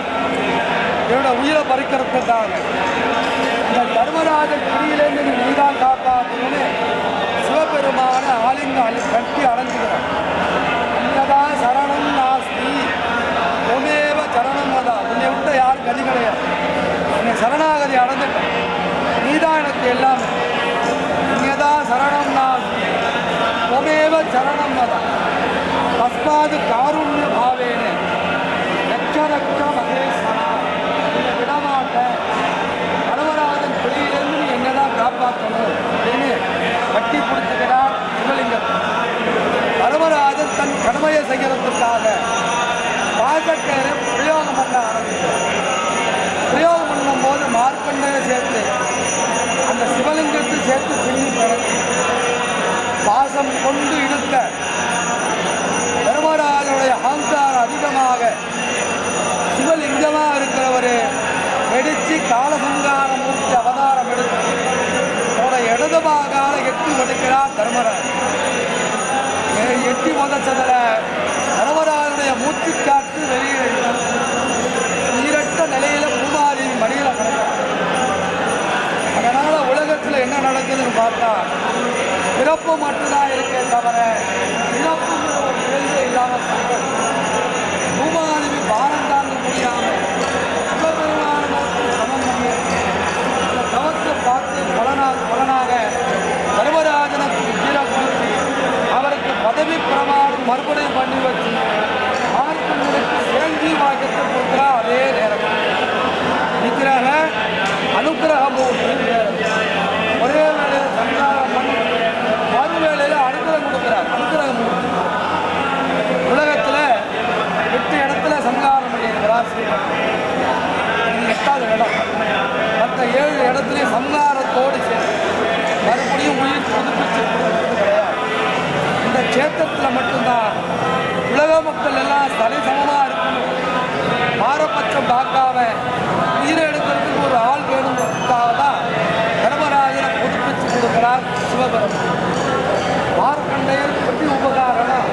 என்னோட உயிரை பறிக்கிறதுக்காக. இந்த தர்மராஜன் பிடியிலேருந்து நீதான் காப்பாற்றணும்னு சிவபெருமான ஆலிங்கம் கட்டி அடைஞ்சுக்கிறார். இன்னதான் சரணம் நாஸ்தி உமேவ சரணம் மதா. உன்னை விட்ட யாரும் கதி கிடையாது. என்னை சரணாகதி அடைஞ்சிட்டேன், நீதான் எனக்கு எல்லாமே. இன்னதான் சரணம் நாஸ்தி உமேவ சரணம் மதா தஸ்மாது காருண்ய பாவேனே லட்ச லட்ச மகேஸ்வரா. என்னை விடமாட்டேன். தர்மராஜன் பிடியிலேருந்து நீ என்னதான் காப்பாற்றணும் அப்படின்னு கட்டி பிடிச்சுக்கிறார் சிவலிங்கம். தர்மராஜன் தன் கடமையை செய்யறதுக்காக பாசக்கரை பிரயோகம் பண்ண ஆரம்பித்தார். பிரயோகம் பண்ணும்போது மார்க்கண்டையை சேர்த்து அந்த சிவலிங்கத்தை சேர்த்து பின்னி கிடக்கு பாசம் கொண்டு இழுக்க தர்மராஜனுடைய அகங்காரம் அதிகமாக சிவலிங்கமாக இருக்கிறவர் வெடிச்சு காலசங்காரம் மூர்த்தி அவதாரம் எடுத்து அவரோட இடது பாகால எட்டி ஒடுக்கிறார் தர்மராஜ். எட்டி உதச்சதில் தர்மராஜனுடைய மூச்சு காற்று வெளியே நீரட்ட நிலையில பூமாரி மடியில கிடக்கிறார். அதனால உலகத்தில் என்ன நடக்குதுன்னு பார்த்தா பிறப்பு மட்டும்தான் இருக்கே தவிர இறப்புங்கிற ஒரு கேள்வி இல்லாமல் அனுக்கிரகமூர்த்தி. ஒரே வேளையில் சங்காரம் பண்ணி மறுவேளையில் அனுகிரகம் கொடுக்கிறார். அனுகிரகமூர்த்தி உலகத்தில் 8 இடத்துல சங்காரம் பண்ணியிருக்கிறார் ஸ்ரீமன். இது 8வது இடம். மற்ற 7 இடத்துலையும் சங்காரத்தோடு சேர்ந்து மறுபடியும் உயிர் புதுப்பிச்சு கொடுக்கிறது கிடையாது. இந்த க்ஷேத்திரத்தில் மட்டும்தான் உலக மக்கள் எல்லாம் சரிசமமாக இருக்கணும், பாரபட்சம் பார்க்காம உயிரை எடுக்கிறதுக்கு ஒரு ஆள் வேணுங்கிறதுக்காக தான் தர்மராஜனை புதுப்பிச்சு கொடுக்கிறார் சிவபெருமான். மார்க்கண்டையர் பற்றி உபகாரணம்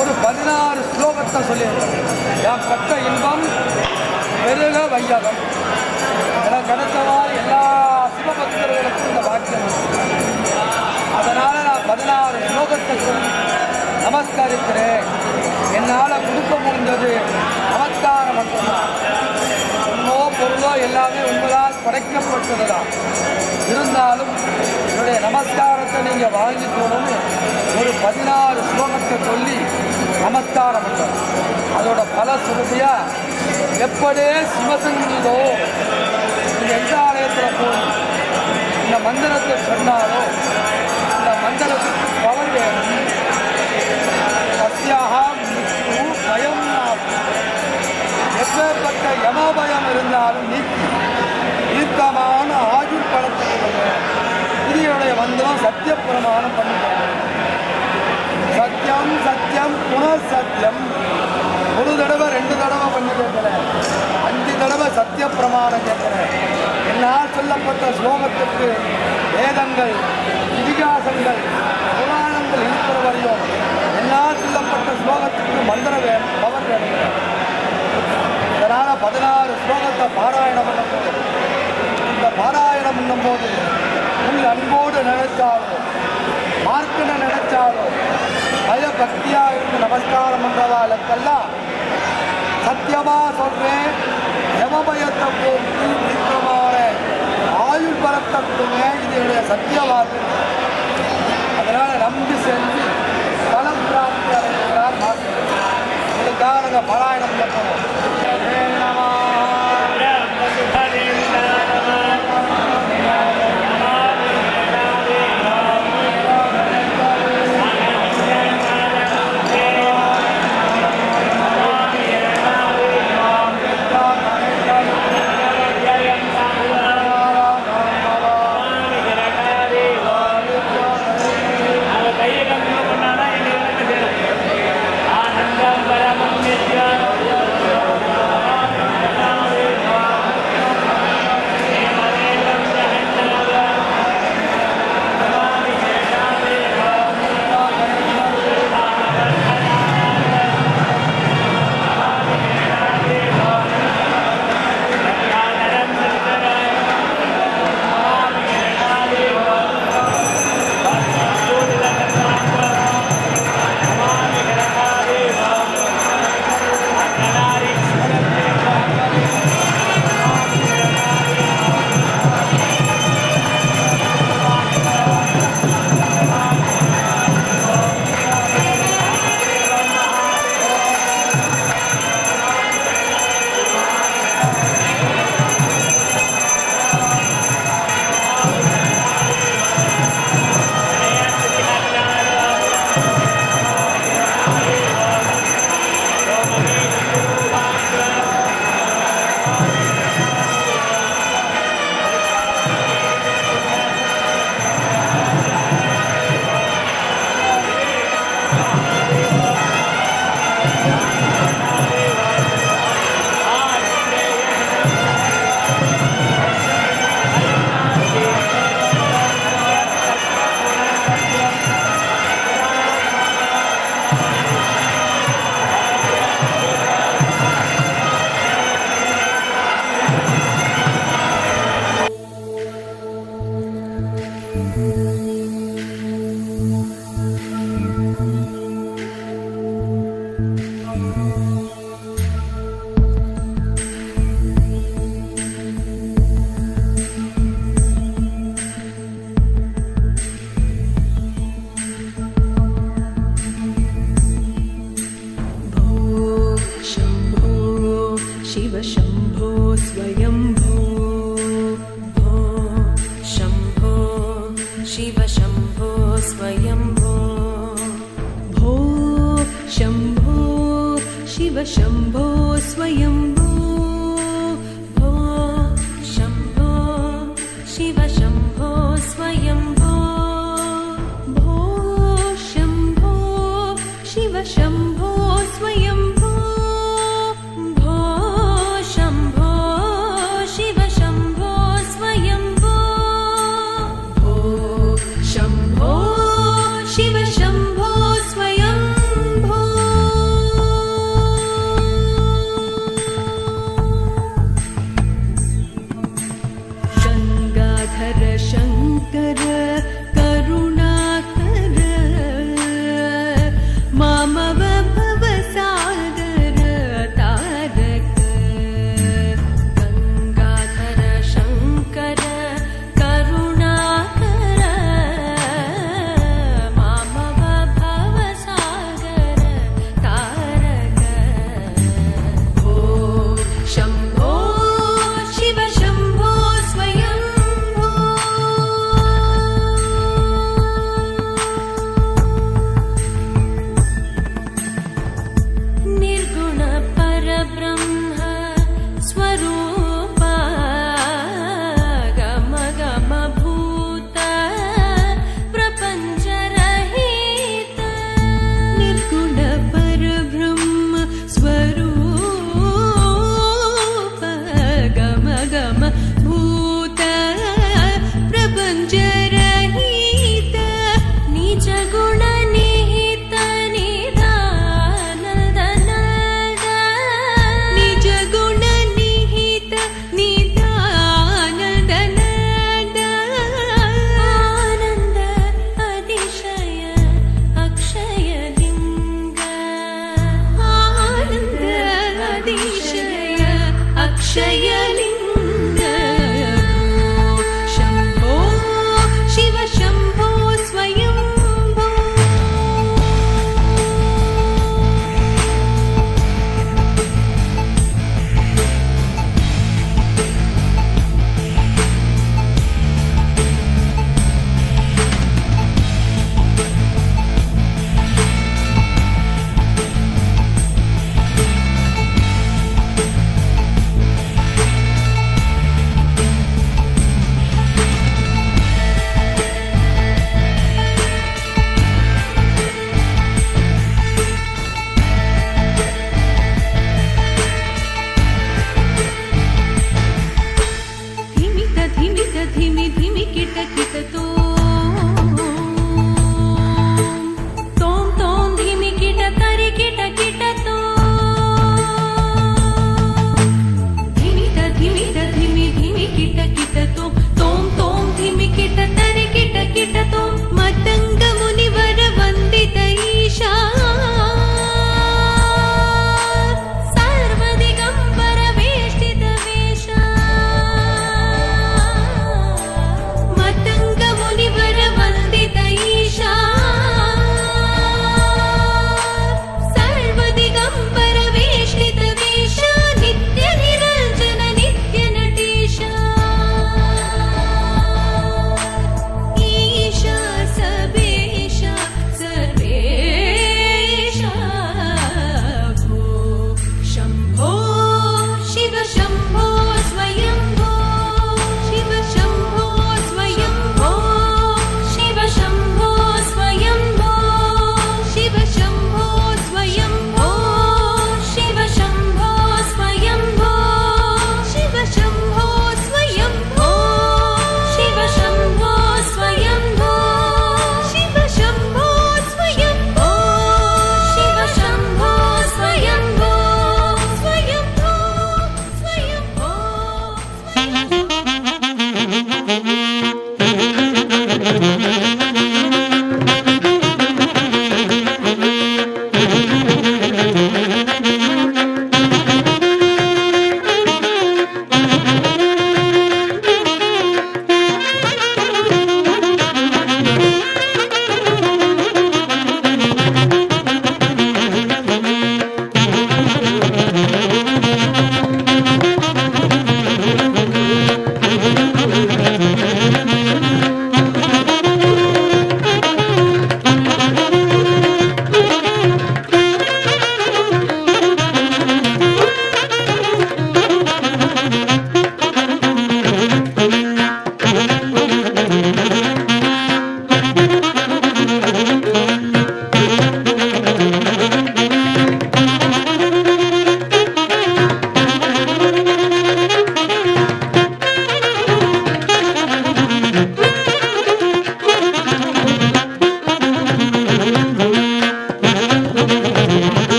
ஒரு 16 ஸ்லோகத்தை சொல்லியிருக்காங்க. என் கட்ட இன்பம் பெருக வையகம் என கிடைச்சவா எல்லா சிவபக்தர்களுக்கும் இந்த வாக்கியம். அதனால் நான் 16 ஸ்லோகத்தை சொல்லி நமஸ்கரிக்கிறேன். என்னால் கொடுக்க முடிந்தது நமஸ்காரம் மட்டும்தான். உண்மோ பொருளோ எல்லாமே உங்களால் படைக்கப்பட்டது தான். இருந்தாலும் என்னுடைய நமஸ்காரத்தை நீங்கள் வாங்கிக்கணும்னு ஒரு 16 ஸ்லோகத்தை சொல்லி நமஸ்காரம் பண்ணுறோம். அதோட பல சுருதியாக எப்படியே சிவசங்கீதோ நீங்கள் எந்த ஆலயத்தில் போய் இந்த மந்திரத்தை சொன்னாலோ இந்த மந்திரத்துக்கு பவர் வேணும். சத்யாக மிருத்யு பயம் நாஸ்தி. எப்பேற்பட்ட யமபயம் இருந்தாலும் நீக்கி தீர்க்கமான ஆயுள் பலத்துக்கு இதனுடைய மந்திரம் சத்திய பிரமாணம் பண்ணிட்டாங்க. சத்தியம் சத்தியம் புனர் சத்தியம். ஒரு தடவை 2 தடவை பண்ணி கேட்கிறேன், 5 தடவை சத்திய பிரமாணம் கேட்கிறேன். என்னால் சொல்லப்பட்ட ஸ்லோகத்துக்கு வேதங்கள் இதிகாசங்கள் புராணங்கள் இருக்கிற வரையும் என்னால் சொல்லப்பட்ட ஸ்லோகத்துக்கு மந்திரம் வேணும், பவர் வேணும். இதனால் 16 ஸ்லோகத்தை பாராயணம் பண்ணும்போது இந்த பாராயணம் பண்ணும்போது உள் அன்போடு நினைச்சாலும் மார்க்கனை நினைச்சாலும் பயபக்தியாக இருந்து நமஸ்காரம் பண்ணுறவாளுக்கெல்லாம் சத்தியமாக சொல்கிறேன், யமபயத்தை போக்கி தீர்க்கமான ஆயுள் பலத்தட்டுமே இது என்னுடைய சத்தியவாக்கு. அதனால் நம்பி செஞ்சு பலம் பிராப்தி அடைகிறார் மாஸ்டர். இதுக்காக நாங்கள் பாராயணம் பண்ண போகிறோம்.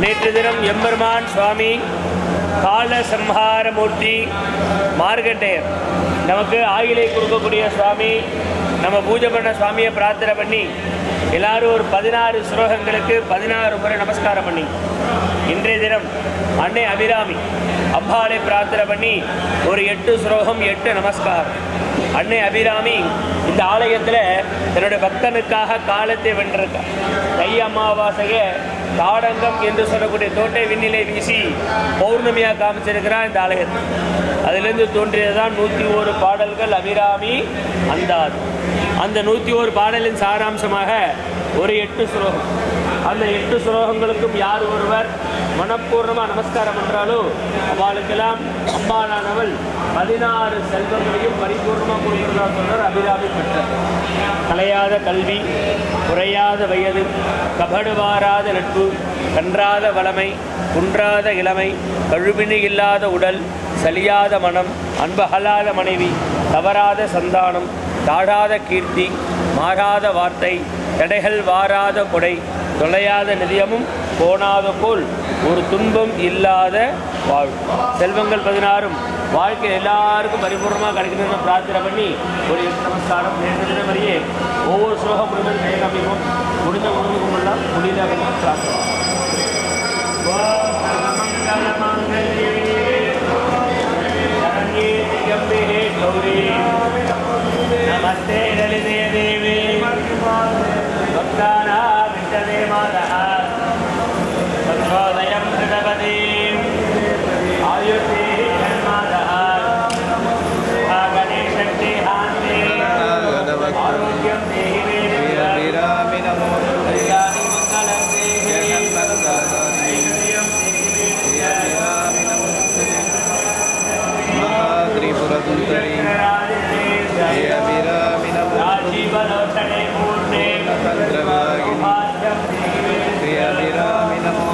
நேற்று தினம் எம்பெருமான் சுவாமி கால சம்ஹார மூர்த்தி மார்கண்டேயர் நமக்கு ஆயிலை கொடுக்கக்கூடிய சுவாமி, நம்ம பூஜை பண்ண சுவாமியை பிரார்த்தனை பண்ணி எல்லாரும் ஒரு 16 ஸ்லோகங்களுக்கு 16 முறை நமஸ்காரம் பண்ணி, இன்றைய தினம் அன்னை அபிராமி அம்பாளை பிரார்த்தனை பண்ணி ஒரு 8 ஸ்லோகம் 8 நமஸ்காரம். அன்னை அபிராமி இந்த ஆலயத்தில் தன்னுடைய பக்தனுக்காக காலத்தை வென்றிருக்கார். தை அமாவாசைய தாடங்கம் என்று சொல்லக்கூடிய தோட்டை விண்ணிலை வீசி பௌர்ணமியாக காமிச்சிருக்கிறார் இந்த ஆலயத்தில். அதிலிருந்து தோன்றியதுதான் 101 பாடல்கள் அபிராமி அந்தாது. அந்த 101 பாடலின் சாராம்சமாக ஒரு 8 ஸ்லோகம். அந்த 8 ஸ்லோகங்களுக்கும் யார் ஒருவர் மனப்பூர்ணமாக நமஸ்காரம் பண்ணுறாலோ அவளுக்கெல்லாம் அம்பாளானவள் 16 செல்வங்களையும் பரிபூர்ணமாக கொடுக்கிறதா சொல்றார் அபிராமி பெற்றார். கலையாத கல்வி, குறையாத வயது, கபடுவாராத நட்பு, கன்றாத வளமை, குன்றாத இளமை, கழுவினி இல்லாத உடல், சலியாத மனம், அன்பகலாத மனைவி, தவறாத சந்தானம், தாழாத கீர்த்தி, மாறாத வார்த்தை, தடைகள் வாராத கொடை, தொலையாத நிதியமும் கோணாத போல் ஒரு துன்பம் இல்லாத வாழ்வு. செல்வங்கள் 16 வாழ்க்கை எல்லாருக்கும் பரிபூர்ணமாக கிடைக்கணும்னு பிரார்த்தனை பண்ணி ஒரு 8 நமஸ்காரம் நேர்ந்த மாதிரியே ஒவ்வொரு ஸ்லோகம் முடிந்தது மேகமிகும் முடிந்த உணவுக்குமெல்லாம் முடிந்த பிரார்த்தனை. நமஸ்தே லலிதே தேவி பக்தானா விட்டதே மாதா சத்ரோதயம் கிருதபதி ஆயுர்தே ஜன்மாதா கணேசக்தி ஆந்தே ஆரோக்கியம் தேவி வீராமி நமோ கல்யாணி மங்களம் தேவி ஐஸ்வர்யம் தேவி வீராமி நமோ மகாத்ரிபுரசுந்தரி வீராமி நமோ ராஜீவலோச்சனே பூர்ணே சந்திரவாகினி வீராமி நமோ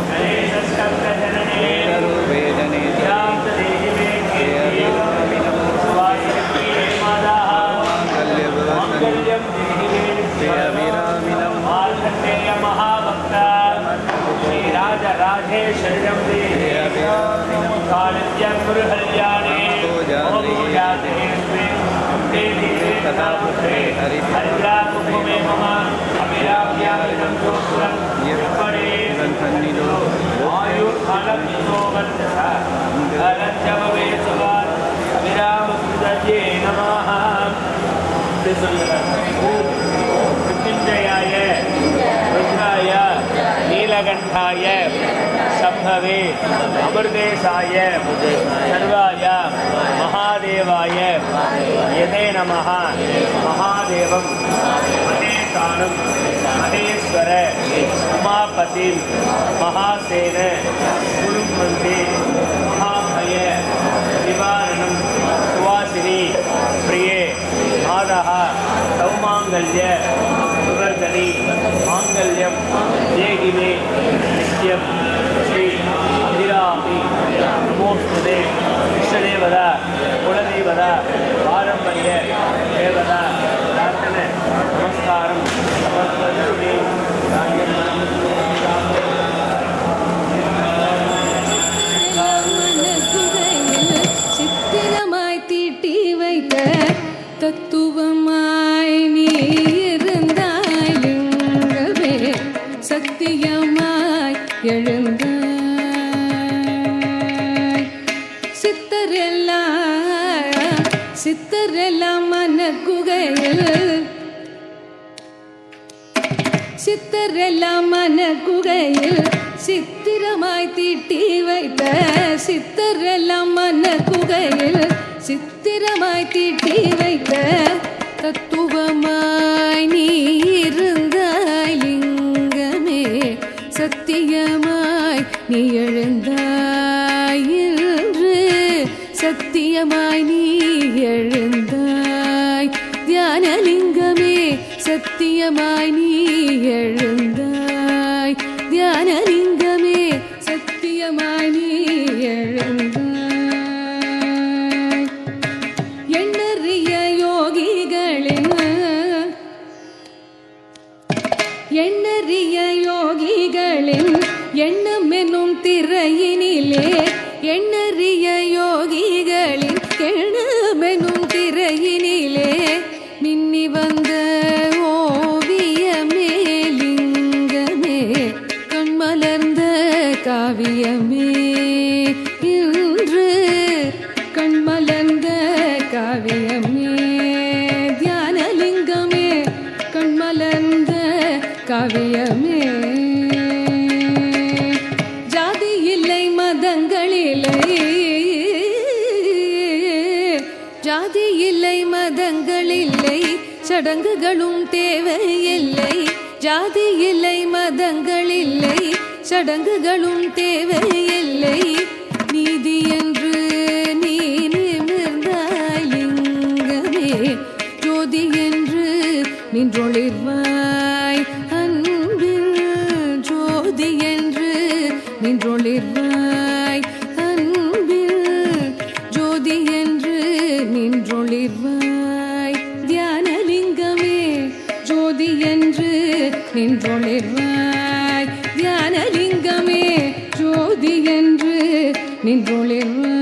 வேதனே வீராமி நமோ மாங்கல்யம் வீராமி நமோ மார்కండేయ మహాభక్త శ్రీరాజరాజేశ్వర్యం వీరామి నమో కాళిత్యం గురుహల్యాణే ఓజాతే దేవి సదాపుత్రే హరిద్రాముఖమే మమ అభిరామ్యామినం దోషం యపడే సన్నిధో ఆయుర్ఫలం సోవర్ధ అలంజవే సువాన్ అభిరామసుదజే నమః. మృత్యుంజయాయ రుద్రాయ నీలకంఠాయ సంభవే అమృతేశాయ సర్వాయ మహాదేవాయ యదే నమః. మహాదేవం మహేశానం మహేశ్వర ఉమాపతి మహాసేన గురుమంతే మహాభయ నివారణం సువాసిని ప్రియే మాదః సౌమాంగల్య సువర్ధని మాంగళ్యం దేహి మే నిత్యం శ్రీ అభిరామి నమోస్తుతే. ఇష్టదేవత కులదేవత పారంపర్య దేవత ప్రార్థన నమస్కారం సమర్పణే. சித்திரமாய் தீட்டி வைத்த தத்துவமாய் நீ இருந்தாய் எங்கவே சத்தியமாய் எழுந்தாய். சித்தரெல்லாம் மனக்குகையில் சித்திரமாய் தீட்டி வைத்த சித்தரெல்லாம் மனக்குகையில் சித்திரமாய் தீட்டி வைத்த தத்துவமாய் நீ இருந்தாய் லிங்கமே சத்தியமாய் நீ எழுந்தாய் என்று சத்தியமாய் நீ எழுந்தாய். தியானலிங்கமே சத்தியமாய் நீ எழுந்தாய். தியானலிங்கமே சத்தியமாய் நீ எழுந்தாய். எண்ணறிய யோகிகளின் எண்ணம் என்னும் திரையினிலே எண்ணறிய யோகிகளின் எண்ணம் என்னும் திரையினிலே மின்னி வந்த ஓவியமே லிங்கமே கண்மலர்ந்த காவியமே இன்று கண்மலர்ந்த காவியமே. தியானலிங்கமே கண்மலர்ந்த காவியமே. ஜாதி இல்லை மதங்களில்லை ஜாதி இல்லை மதங்களில்லை சடங்குகளும் தேவையில்லை. ஜாதி இல்லை மதங்களில்லை சடங்குகளும் தேவையில்லை. நீதி என்று நீ நிமிர்ந்தாய் லிங்கமே ஜோதி என்று நின்றொளிர்வாய் அன்பில் ஜோதி என்று நின்றொளிர்வாய் அன்பில் ஜோதி என்று நின்றொளிர்வாய். தியானலிங்கமே ஜோதி என்று நின்றொளிர்வாய். தியானலிங்கம் நின்றொளிர்வாய்.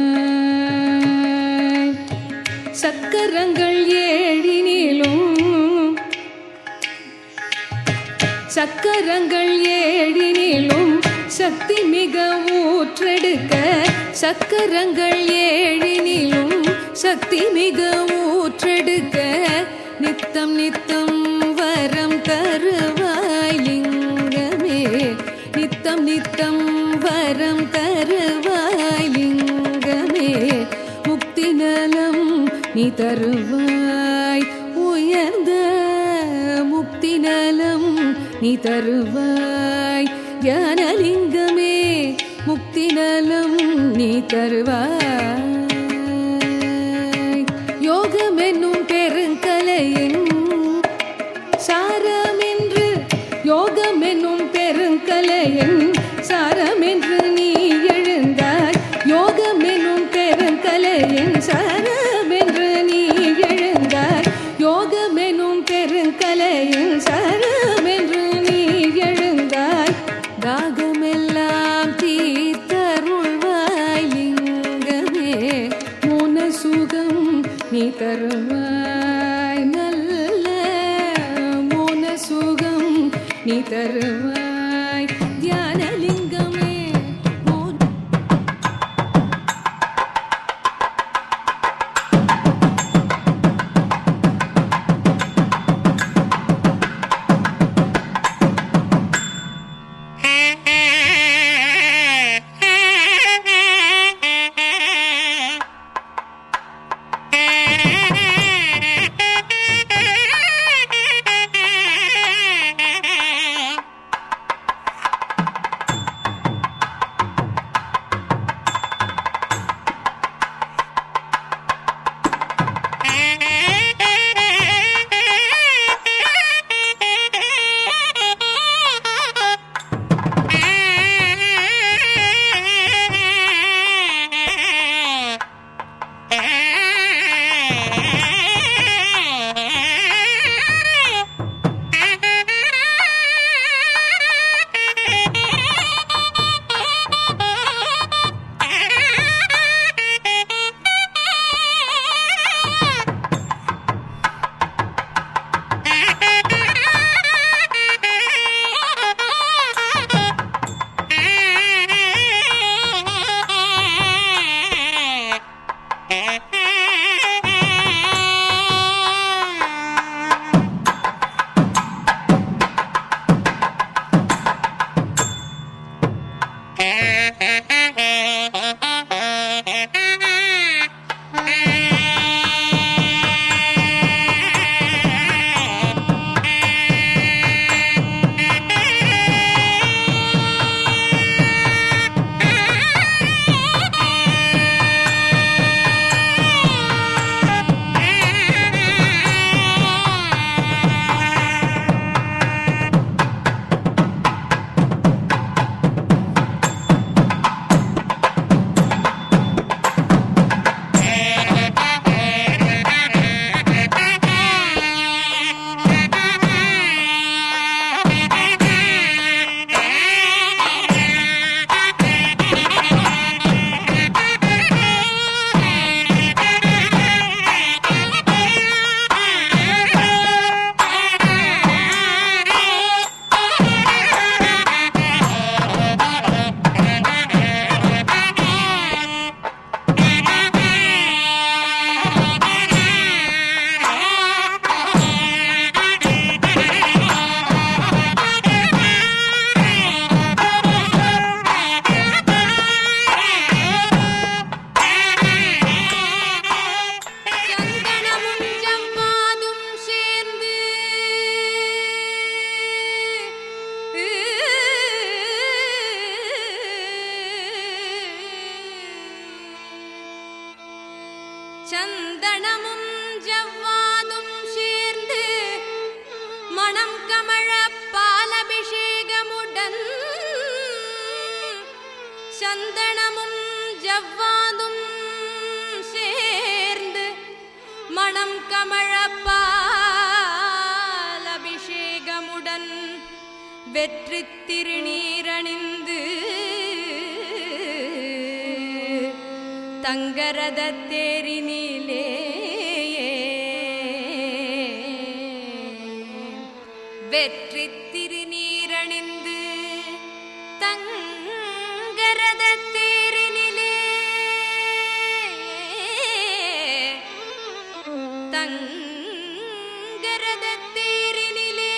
சக்கரங்கள் ஏழினிலும் சக்தி மிக ஊற்றெடுக்க. சக்கரங்கள் ஏழினிலும் சக்தி மிக ஊற்றெடுக்க. நித்தம் நித்தம் வரம் தருவாய் லிங்கமே. நித்தம் நித்தம் வரம் தருவாய் லிங்கமே. முக்தி நலம் நீ தருவாய். உயர்ந்த முக்தி நலம் நீ தருவாய். தியானலிங்கமே முக்தி நலம் நீ தருவாய். யோகம் என்னும் பெருங்கலையின் சாரமென்று, யோகம் என்னும் பெருங்கலையின் சாரமென்று நீ எழுந்தாய். யோகம் என்னும் பெருங்கலையின் சாரமென்று நீ எழுந்தாய். யோகம் என்னும் பெருங்கலையின் சாரமென்று நீ எழுந்தாய். தாகமெல்லாம் தீர்த்தருள்வாய் லிங்கமே. மோன சுகம் நீ தருவாய். நல்ல மோன சுகம் நீ தருவாய். தியானலிங்கமே சந்தனமும் ஜவ்வாதும் சேர்ந்து மணம் கமழ பாலபிஷேகமுடன் சந்தனமும் ஜவ்வாதும் சேர்ந்து மணம் கமழ பாலபிஷேகமுடன் வெற்றி திருநீரணிந்து தங்கரதத் தேரினிலே வெற்றி திருநீரணிந்து தங்கரதத் தேரினிலே தங்கரதத் தேரினிலே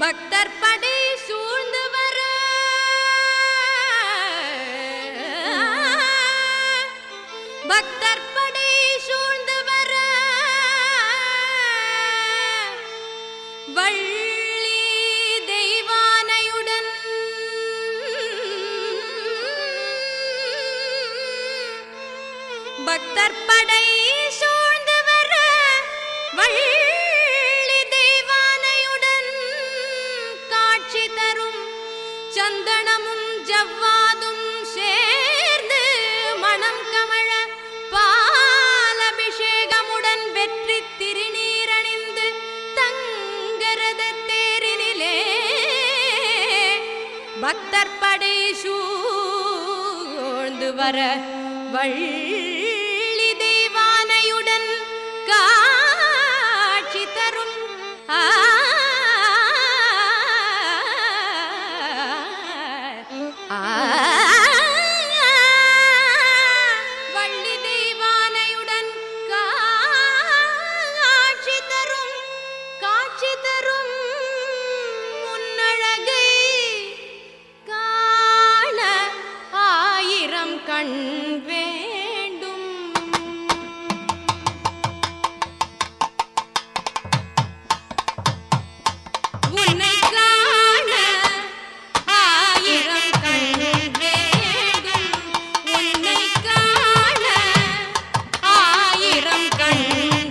பக்தர் படை சூழ்ந்து வர பக்தர் படை சூழ்ந்து வர வள்ளி தெய்வானையுடன் பக்தர் படை சூழ்ந்து வர வள்ளி தெய்வானையுடன் காட்சி தரும் சந்தனமும் ஜவ்வாதும் சேர்ந்து மணம் கமழ பாலபிஷேகமுடன் வெற்றி திருநீரணிந்து தங்கரதத் தேரினிலே பக்தர் படை சூழ்ந்து வர வள்ளி தெய்வானையுடன் காட்சி தரும் வள்ளி தெய்வானையுடன் காட்சி தரும் முன்னழகை காண ஆயிரம் கண் வேண்டும். உன்னை காண ஆயிரம் கண் வேண்டும். உன்னை காண ஆயிரம் கண்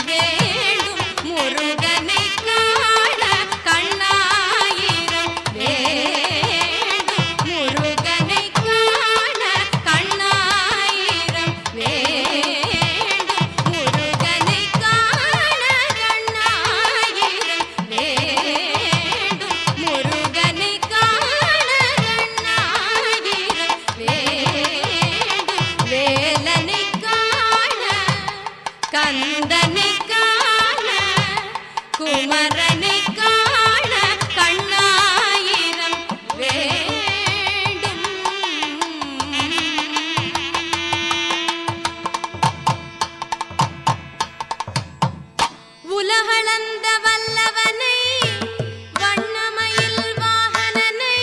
வேண்டும். முருகனை காண கண்ணாயிரம் வேண்டும். முருகனை காண கண்ணாயிரம் வேண்டும். முருகனை காண கண்ணாயிரம் வேண்டும். முருகனை காண கண்ணாயிரம் வேண்டும். வேலனை காண கந்தனை காண குமரனை காண கண்ணாயிரம் வேண்டும். உலகளந்த வல்லவனை வண்ணமயில் வாகனனை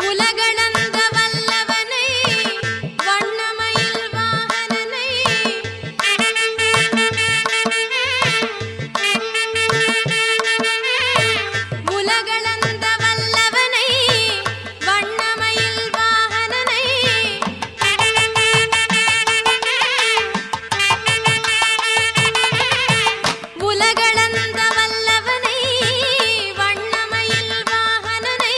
உலகளந்த வல்லவனை வண்ணமயில் வாகனனை உலகளந்த வல்லவனை வண்ணமயில் வாகனனை உலகளந்த வல்லவனை வண்ணமயில் வாகனனை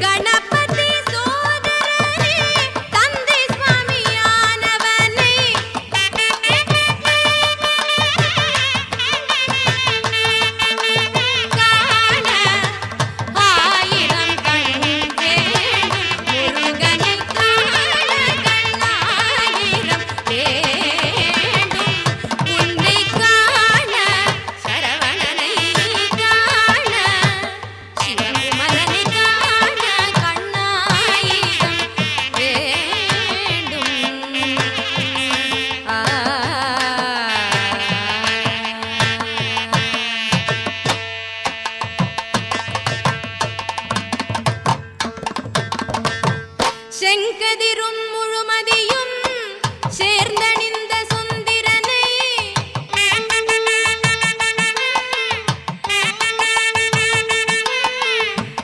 கணபதி சோதரனே தந்தை சுவாமியானவனை காண ஆயிரம் கண் வேண்டும். முருகனை காண கண்ணாயிரம் வேண்டும். உன்னை காண சரவணனை காண சிவகுமரனை காண கண்ணாயிரம் வேண்டும். செங்கதிரும் முழுமதியும் சேர்ந்தணிந்த சுந்திரனை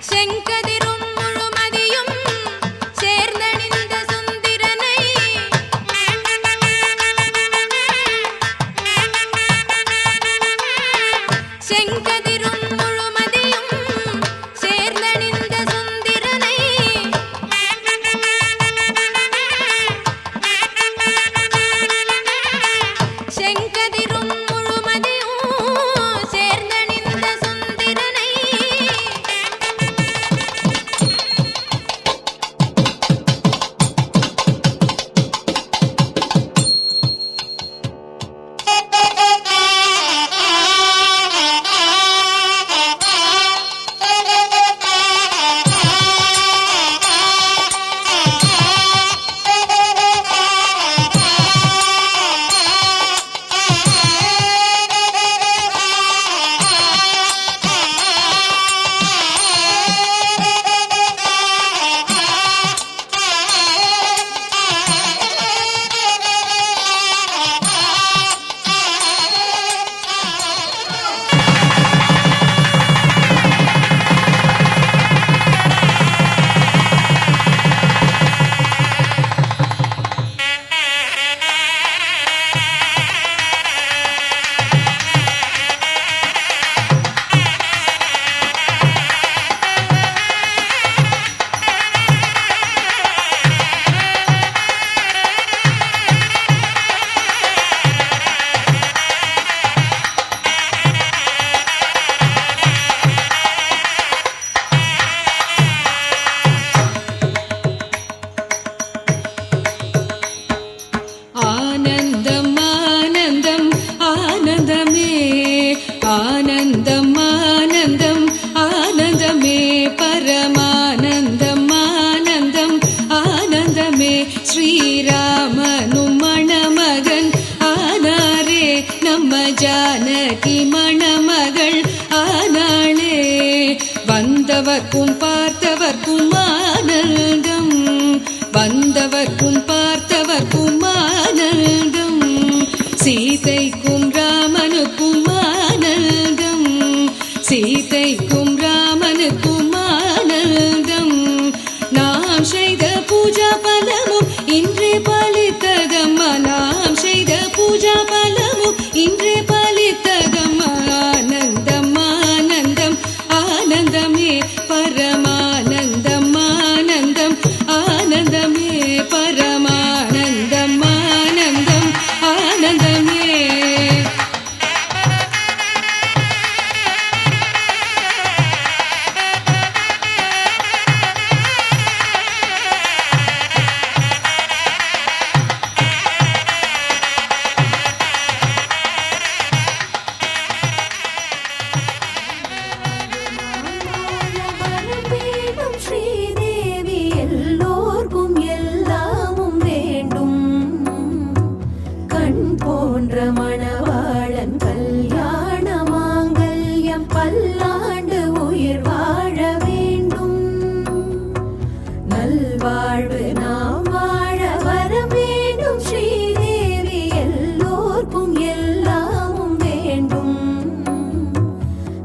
செங்கதிரும் முழுமதியும் சேர்ந்தணிந்த சுந்திரனை செங்கதிரும் முழுமதியும் சேர்ந்தணிந்த சுந்திரனை ஸ்ரீராமனும் மணமகன் ஆனாரே நம்ம ஜானகி மணமகள் ஆனாளே. வந்தவர்க்கும் பார்த்தவர்க்கும் ஆனந்தம், வந்தவர்க்கும் பார்த்தவர்க்கும் ஆனந்தம், சீதைக்கும் ராமனுக்கும் ஆனந்தம், சீதைக்கும் ராமனுக்கும் ஆனந்தம். நாம் செய்த பூஜா பலமும் இன்றே பலித்ததம்மா, நாம் செய்த பூஜா பலமும் இன்றே பலித்ததம்மா. ஆனந்தம் ஆனந்தம் ஆனந்தமே பரமானந்தம், ஆனந்தம் ஆனந்தமே பரமானந்தம், ஆனந்தம் ஆனந்தமே. ஸ்ரீதேவி எல்லோர்க்கும் எல்லாமும் வேண்டும். கண் போன்ற மணவாளன் கல்யாண மாங்கல்யம் பல்லாண்டு உயிர் வாழ வேண்டும். நல்வாழ்வு நாம் வாழ வர வேண்டும். ஸ்ரீதேவி எல்லோர்க்கும் எல்லாமும் வேண்டும்.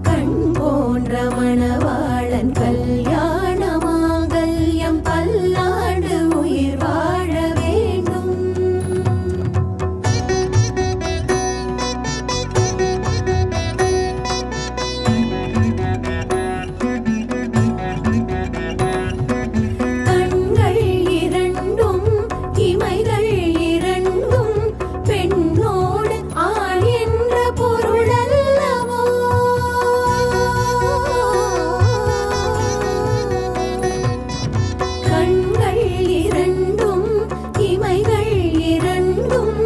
கண் போன்ற மணவாளன் கல்யாண மாங்கல்யம் பல்லாண்டு உயிர் வாழ வேண்டும். கண்கள் இரண்டும் இமைகள் இரண்டும் பெண்ணோடு ஆண் என்ற பொருளல்லவோ. கண்கள் இரண்டும் இமைகள் இரண்டும்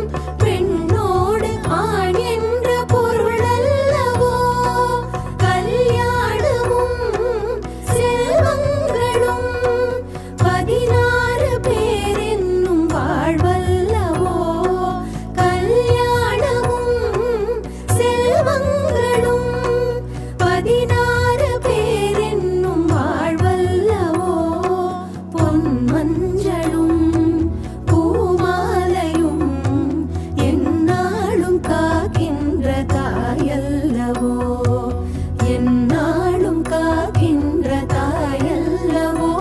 பெண்ணோடு ஆண் என்ற பொருளல்லவோ. கல்யாணமும் செல்வங்களும் 16 பேர் என்னும் வாழ்வல்லவோ. கல்யாணமும் செல்வங்களும் 16 பேர் என்னும் வாழ்வல்லவோ. பொன் மஞ்சளும் பூமாலையும் எந்நாளும் காக்கின்ற தாயல்லவோ, எந்நாளும் காக்கின்ற தாயல்லவோ.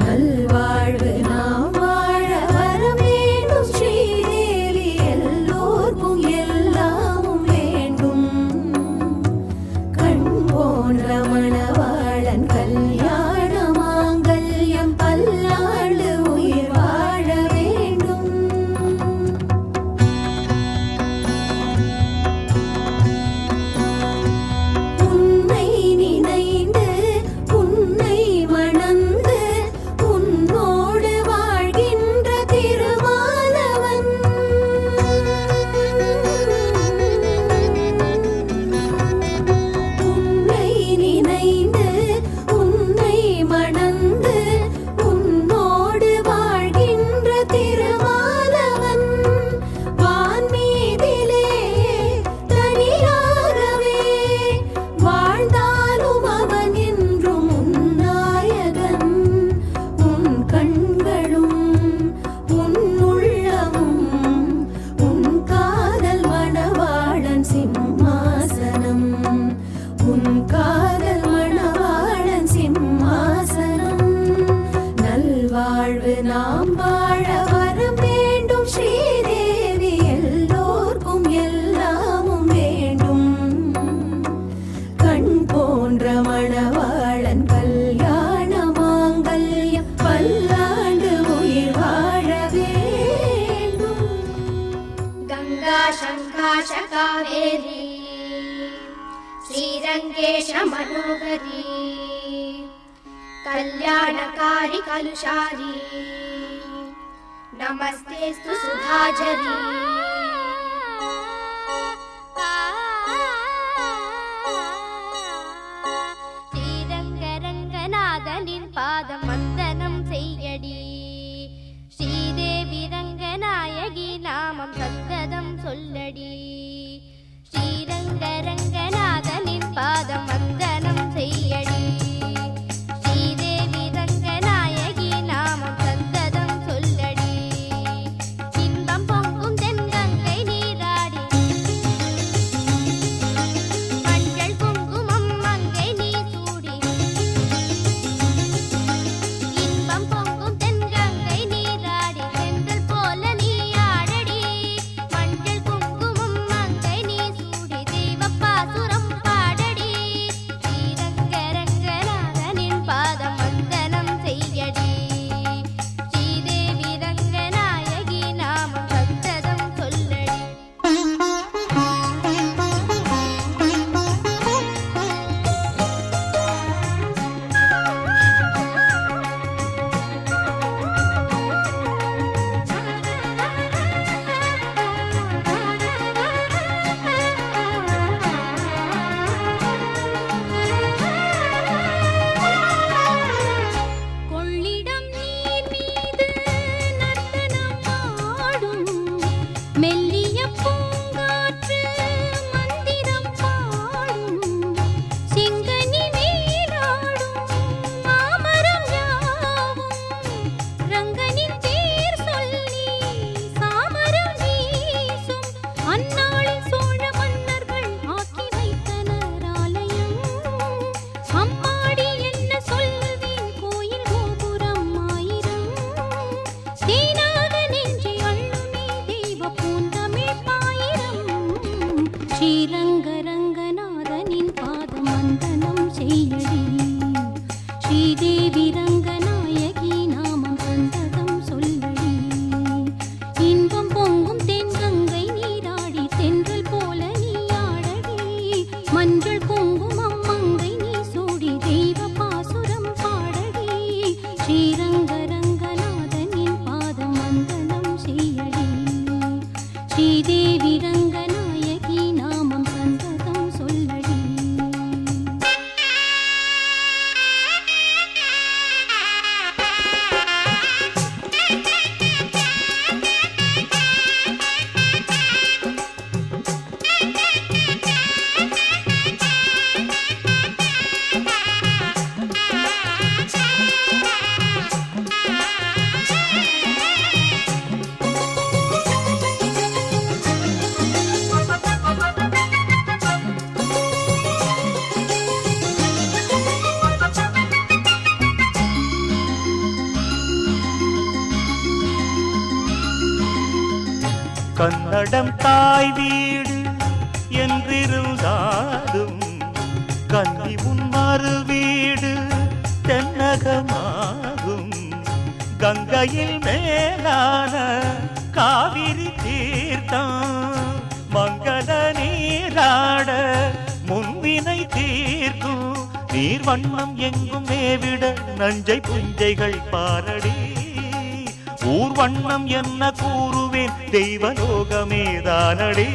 நல்வாழ்வு நாம் வாழ வர வேண்டும். ஸ்ரீதேவி எல்லோர்க்கும் எல்லாமும் வேண்டும். கண் போன்ற மணவாளன் கல்யாண மாங்கல்யம் பல்லாண்டு உயிர் வாழ வேண்டும். உன்னை நினைந்து உன்னை மணந்து உன்னோடு வாழ்கின்ற திருமாலவன். உன்னை நினைந்து உன்னை மணந்து உன்னோடு வாழ்கின்ற திருமாலவன். வான்மீதிலே தனியாகவே வாழ்ந்தாலும் அவன் என்றும் உன்னாயகன். உன் கண்களும் உன் உள்ளமும் உன் காதல் மணவாளன் சிம்மாசனம், உன் காதல் மணவாளன் சிம்மாசனம். நல்வாழ்வு நாம் வாழ வர வேண்டும். ஸ்ரீதேவி எல்லோர்க்கும் எல்லாமும் வேண்டும். கண் போன்ற மணவாளன் கல்யாண மாங்கல்யம் பல்லாண்டு உயிர் வாழ வேண்டும். गंगा शंकाश कावेरी श्रीरंगेश मनोहरी कल्याणकारी कलुषारी नमस्तेस्तु सुधाझरी. ஸ்ரீரங்க ரங்கநாதனின் பாதம் வந்தனம் செய்யடி. ஸ்ரீ மெல்லிய பூங்காற்று மந்திரம் பாடும் செங்கனி மேலாடும் மாமரம் யாவும் ரங்கனின் பேர் சொல்லி சாமரம் வீசும் அந்நாளில் சோழ மன்னர்கள் ஆக்கி வைத்தனர் ஆலயம் அம்மாடி என்ன சொல்வேன் கோயில் கோபுரம் ஆயிரம் தேனாக நெஞ்சி அள்ளுமே தெய்வ பூந்தமிழ் பாயிரம் ஸ்ரீரங்க ரங்கநாதனின் பாதம் வந்தனம் செய்யடி ஸ்ரீதேவி ரங்கநாயகி நாமம் சந்ததம் சொல்லடி இன்பம் பொங்கும் தென்கங்கை நீராடி தென்றல் போல நீ ஆடடி மஞ்சள் குங்குமம் மங்கை நீ சூடி தெய்வ பாசுரம் பாடடி ஸ்ரீரங்க ரங்கநாதனின் பாதம் வந்தனம் செய்யடி ஸ்ரீதேவி ரங்கநாயகி நாமம் சந்ததம் சொல்லடி கன்னடம் தாய் வீடு என்றிருந்தாலும் கன்னி உன் மறு வீடு தென்னகமாகும் கங்கையில் மேலான காவிரி தீர்த்தம் மங்கள நீராட முன்வினை தீர்க்கும் நீர் வண்ணம் எங்கும் மேவிட நஞ்சை புஞ்சைகள் பாரடி ஊர் வண்ணம் என்ன கூறுவேன் தெய்வலோகமேதானடி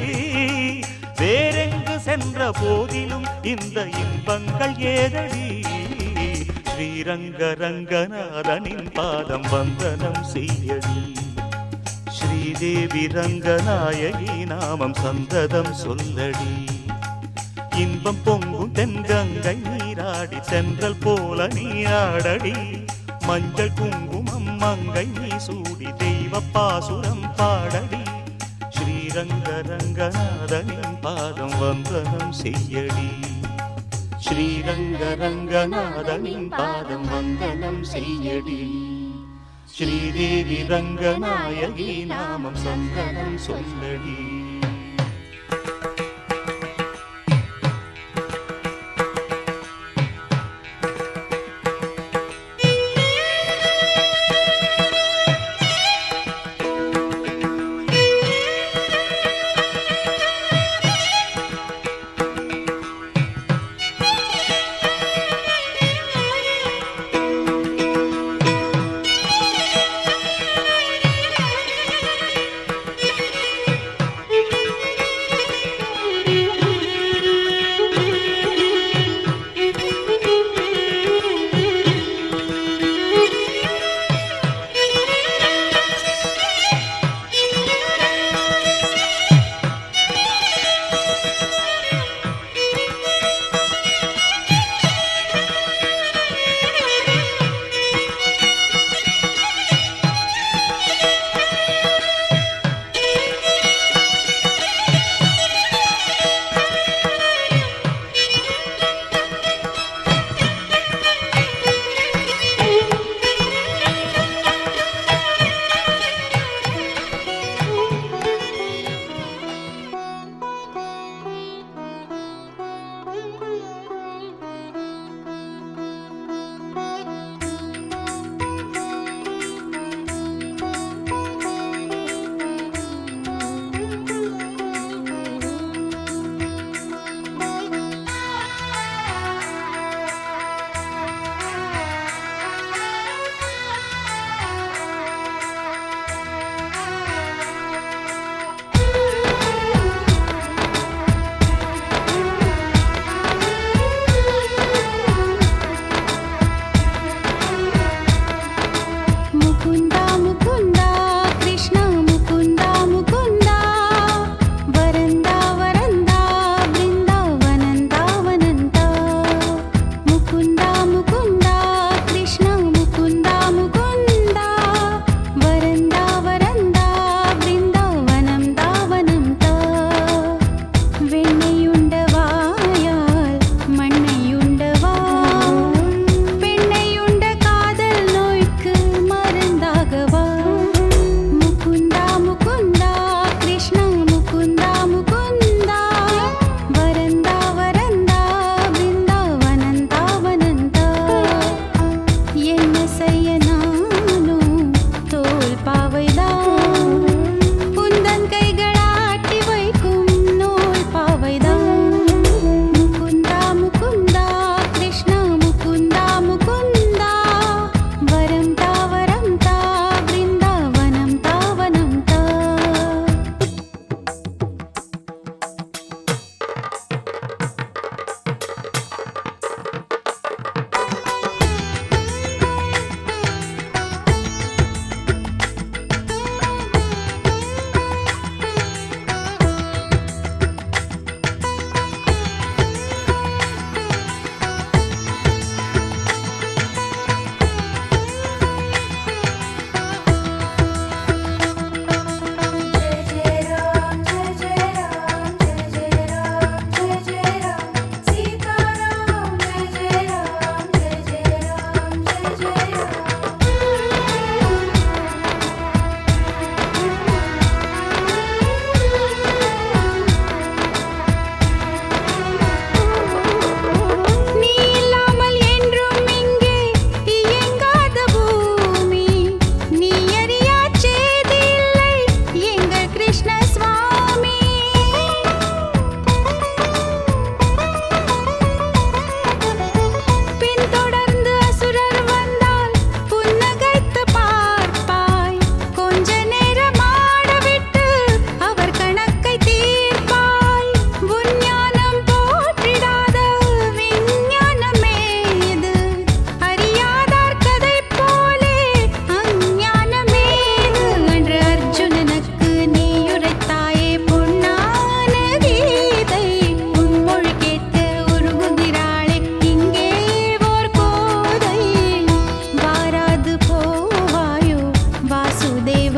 வேறெங்கு சென்ற போதிலும் இந்த இன்பங்கள் ஏதடி ஸ்ரீரங்க ரங்கநாதனின் பாதம் வந்தனம் செய்யடி ஸ்ரீதேவி ரங்கநாயகி நாமம் சந்ததம் சொல்லடி இன்பம் பொங்கும் தென்கங்கை நீராடி தென்றல் போல நீராடடி மஞ்சள் குங்குமம் மங்கை நீ சூடி தெய்வ பாசுரம் பாடடி ஸ்ரீரங்க ரங்கநாதனின் பாதம் வந்தனம் செய்யடி ஸ்ரீரங்க ரங்கநாதனின் பாதம் வந்தனம் செய்யடி ஸ்ரீதேவி ரங்கநாயகி நாமம் சந்தனம் சொல்லடி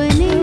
தேவனே